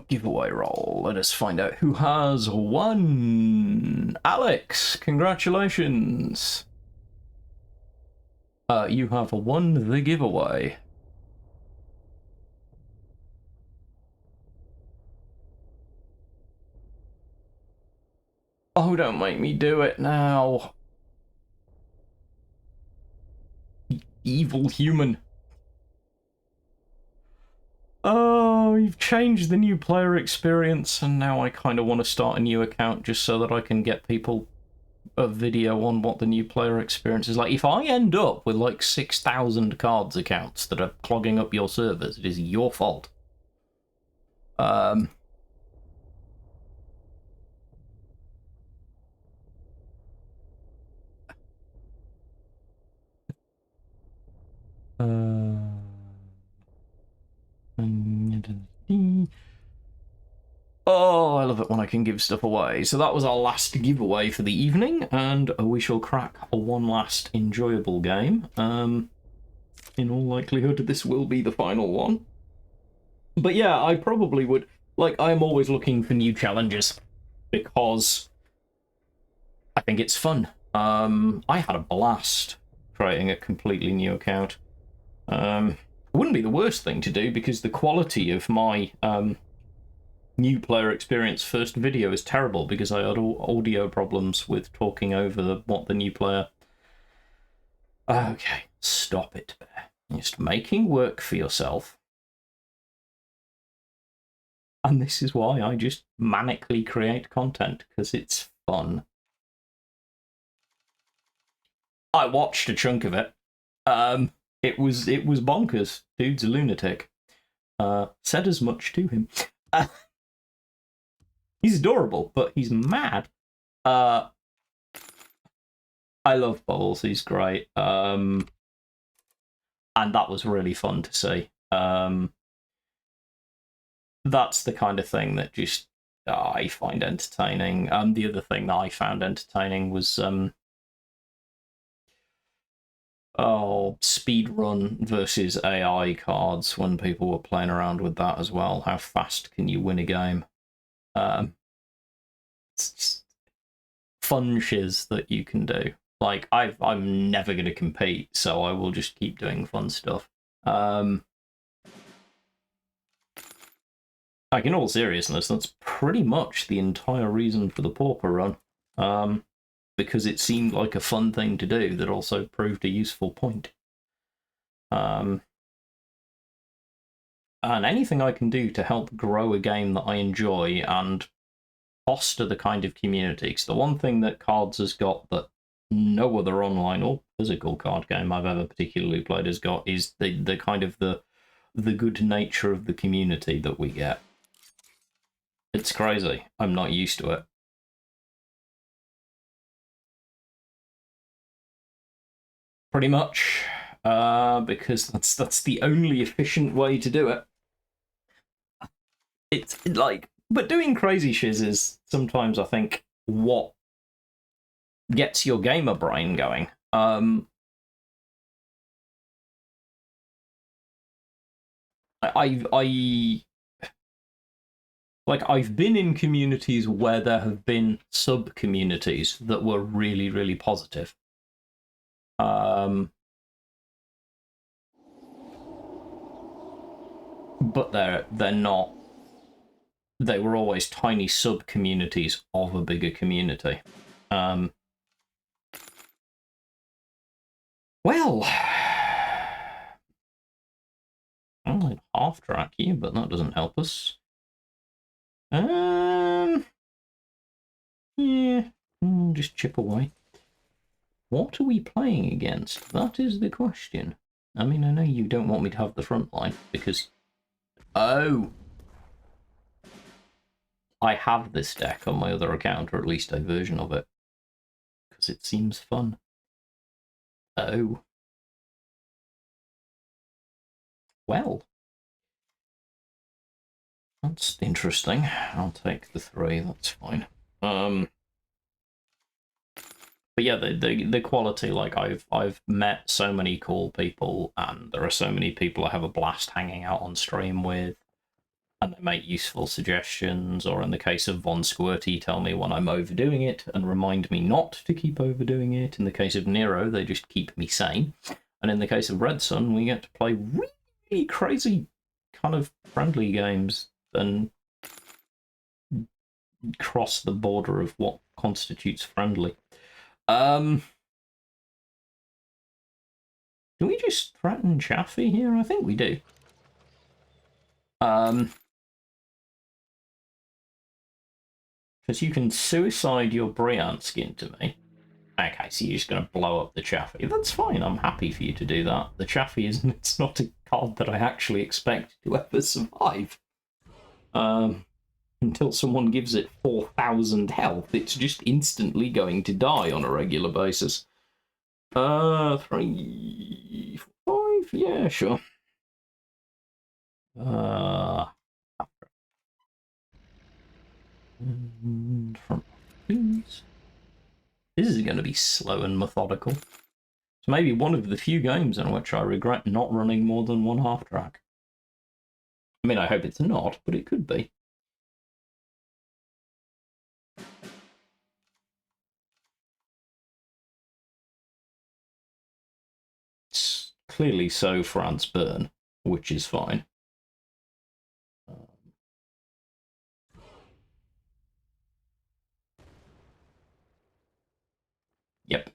[SPEAKER 1] giveaway roll. Let us find out who has won. Alex, congratulations. You have won the giveaway. Oh, don't make me do it now. Evil human. Oh, you've changed the new player experience, and now I kind of want to start a new account just so that I can get people a video on what the new player experience is like. If I end up with like 6,000 cards accounts that are clogging up your servers, it is your fault. Oh, I love it when I can give stuff away. So that was our last giveaway for the evening, and we shall crack one last enjoyable game. In all likelihood, this will be the final one. But yeah, I probably would... Like, I'm always looking for new challenges, because I think it's fun. I had a blast creating a completely new account. It wouldn't be the worst thing to do, because the quality of my... new player experience first video is terrible because I had audio problems with talking over what the new player... Okay, stop it, Bear. Just making work for yourself. And this is why I just manically create content, because it's fun. I watched a chunk of it. It was bonkers. Dude's a lunatic. Said as much to him. He's adorable, but he's mad. I love Bubbles. He's great. And that was really fun to see. That's the kind of thing that just I find entertaining. The other thing that I found entertaining was speedrun versus AI cards when people were playing around with that as well. How fast can you win a game? It's just fun shiz that you can do. Like, I'm never going to compete, so I will just keep doing fun stuff. Like, in all seriousness, that's pretty much the entire reason for the Pauper run. Because it seemed like a fun thing to do that also proved a useful point. And anything I can do to help grow a game that I enjoy and foster the kind of community. Because the one thing that Cards has got that no other online or physical card game I've ever particularly played has got is the kind of the good nature of the community that we get. It's crazy. I'm not used to it. Pretty much, because that's the only efficient way to do it. It's like, but doing crazy shiz is sometimes, I think, what gets your gamer brain going. I've been in communities where there have been sub communities that were really, really positive. But they're not. They were always tiny sub communities of a bigger community. Well, I'll half track you, but that doesn't help us. Yeah, just chip away. What are we playing against? That is the question. I mean, I know you don't want me to have the front line because... Oh! I have this deck on my other account, or at least a version of it. Because it seems fun. Oh. Well. That's interesting. I'll take the 3, that's fine. But yeah, the quality, like I've met so many cool people, and there are so many people I have a blast hanging out on stream with, and they make useful suggestions, or in the case of Von Squirty, tell me when I'm overdoing it and remind me not to keep overdoing it. In the case of Nero, they just keep me sane. And in the case of Red Sun, we get to play really crazy kind of friendly games and cross the border of what constitutes friendly. Do we just threaten Chaffee here? I think we do. Because you can suicide your Bryansk into me. Okay, so you're just going to blow up the Chaffee. That's fine, I'm happy for you to do that. The Chaffee isn't, it's not a card that I actually expect to ever survive. Until someone gives it 4,000 health, it's just instantly going to die on a regular basis. 3, 5, yeah, sure. Please. This is going to be slow and methodical. It's maybe one of the few games in which I regret not running more than one half track. I mean, I hope it's not, but it could be. It's clearly so France burn, which is fine. Yep.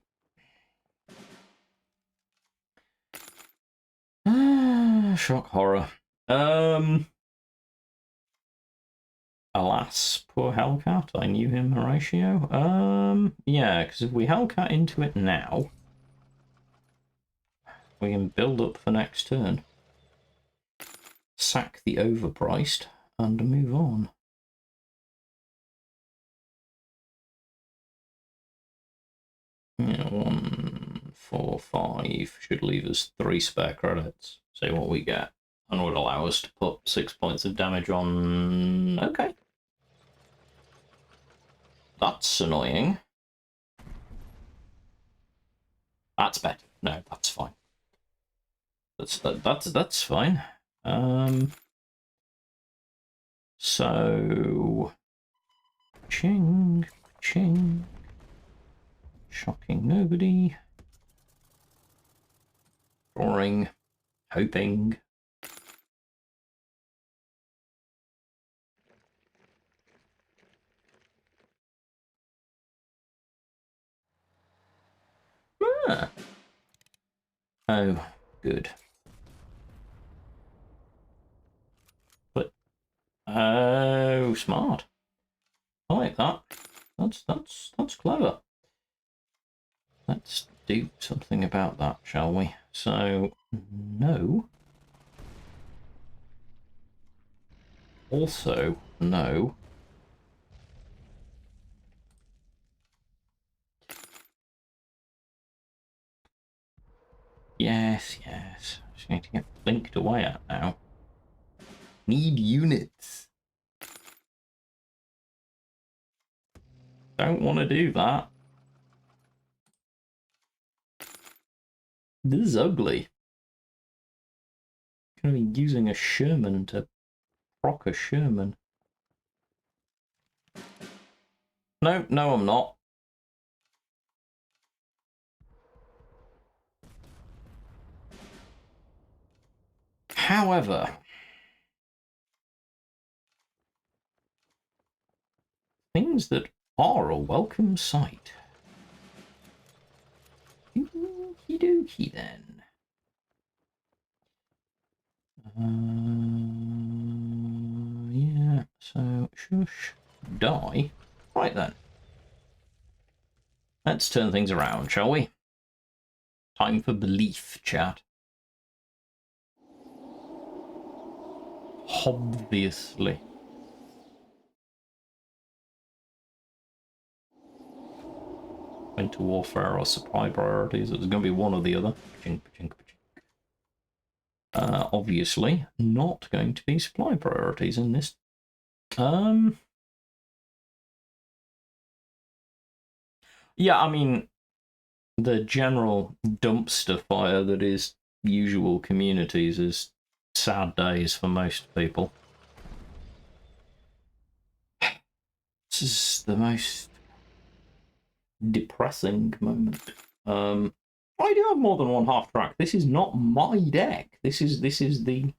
[SPEAKER 1] Shock horror. Alas, poor Hellcat. I knew him, Horatio. Yeah, because if we Hellcat into it now, we can build up for next turn. Sack the overpriced and move on. Yeah, 1, 4, 5 should leave us 3 spare credits. See what we get. And would allow us to put 6 points of damage on... Okay. That's annoying. That's better. No, that's fine. That's fine. So ching, ching. Shocking nobody. Drawing. Hoping. Ah. Oh, good. Oh, smart. I like that. That's clever. Let's do something about that, shall we? So, no. Also, no. Yes, yes. Just going to get blinked away at now. Need units. Don't want to do that. This is ugly. Going to be using a Sherman to proc a Sherman. No, no, I'm not. However, things that are a welcome sight. Okie dokie then. Yeah, so shush, die. Right then. Let's turn things around, shall we? Time for belief, chat. Obviously. Winter warfare or supply priorities. It was going to be one or the other. Obviously, not going to be supply priorities in this. Yeah, I mean, the general dumpster fire that is usual communities is sad days for most people. This is the most depressing moment. I do have more than one half track. This is not my deck. This is the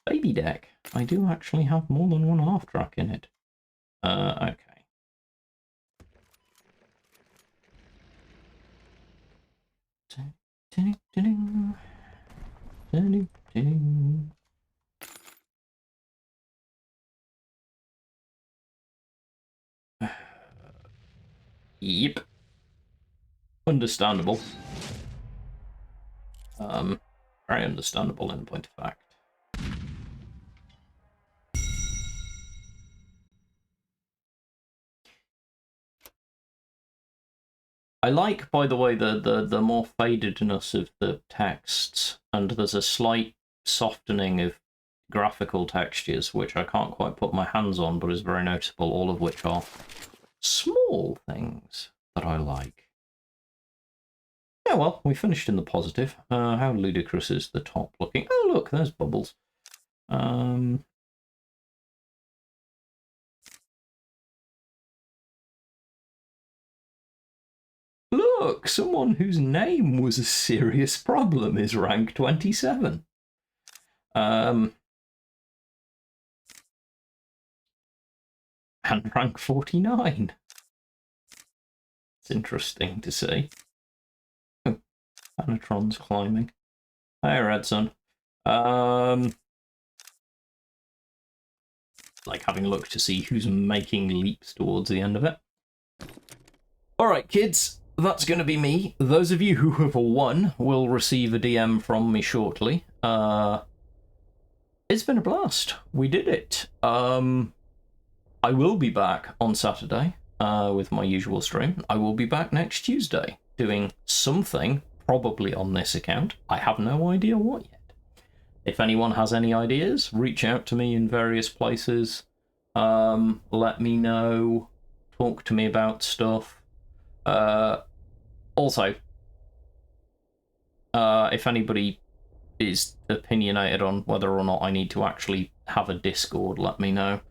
[SPEAKER 1] baby deck. I do actually have more than one half track in it. Okay. Yep. Understandable. Very understandable in point of fact. I like, by the way, the more fadedness of the texts, and there's a slight softening of graphical textures, which I can't quite put my hands on, but is very noticeable, all of which are small things that I like. Yeah, well, we finished in the positive. How ludicrous is the top looking? Oh, look, there's bubbles. Look, someone whose name was a serious problem is rank 27. And rank 49. It's interesting to see. Oh, Anatron's climbing. Hey, Redson. Like having a look to see who's making leaps towards the end of it. Alright, kids, that's going to be me. Those of you who have won will receive a DM from me shortly. It's been a blast. We did it. I will be back on Saturday with my usual stream. I will be back next Tuesday doing something, probably on this account. I have no idea what yet. If anyone has any ideas, reach out to me in various places. Let me know. Talk to me about stuff. Also, if anybody is opinionated on whether or not I need to actually have a Discord, let me know.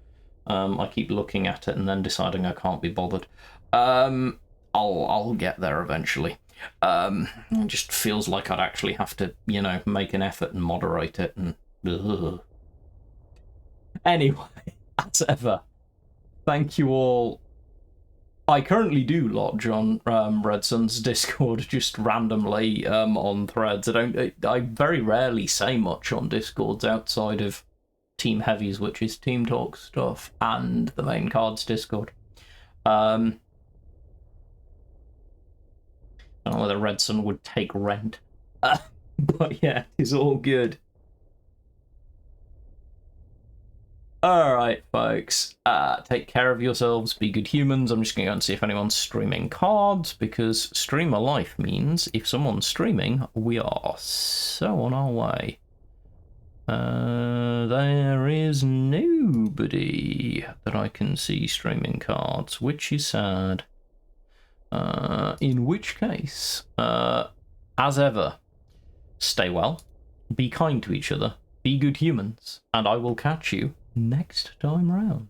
[SPEAKER 1] I keep looking at it and then deciding I can't be bothered. I'll get there eventually. It just feels like I'd actually have to, you know, make an effort and moderate it. And anyway, as ever, thank you all I currently do lodge on Red Sun's Discord just randomly on threads. I very rarely say much on Discords outside of Team Heavies, which is Team Talk stuff, and the main cards Discord. I don't know whether Red Sun would take rent. But yeah, it's all good. Alright, folks. Take care of yourselves, be good humans. I'm just going to go and see if anyone's streaming cards, because streamer life means if someone's streaming, we are so on our way. There is nobody that I can see streaming cards, which is sad. In which case, as ever, stay well, be kind to each other, be good humans, and I will catch you next time round.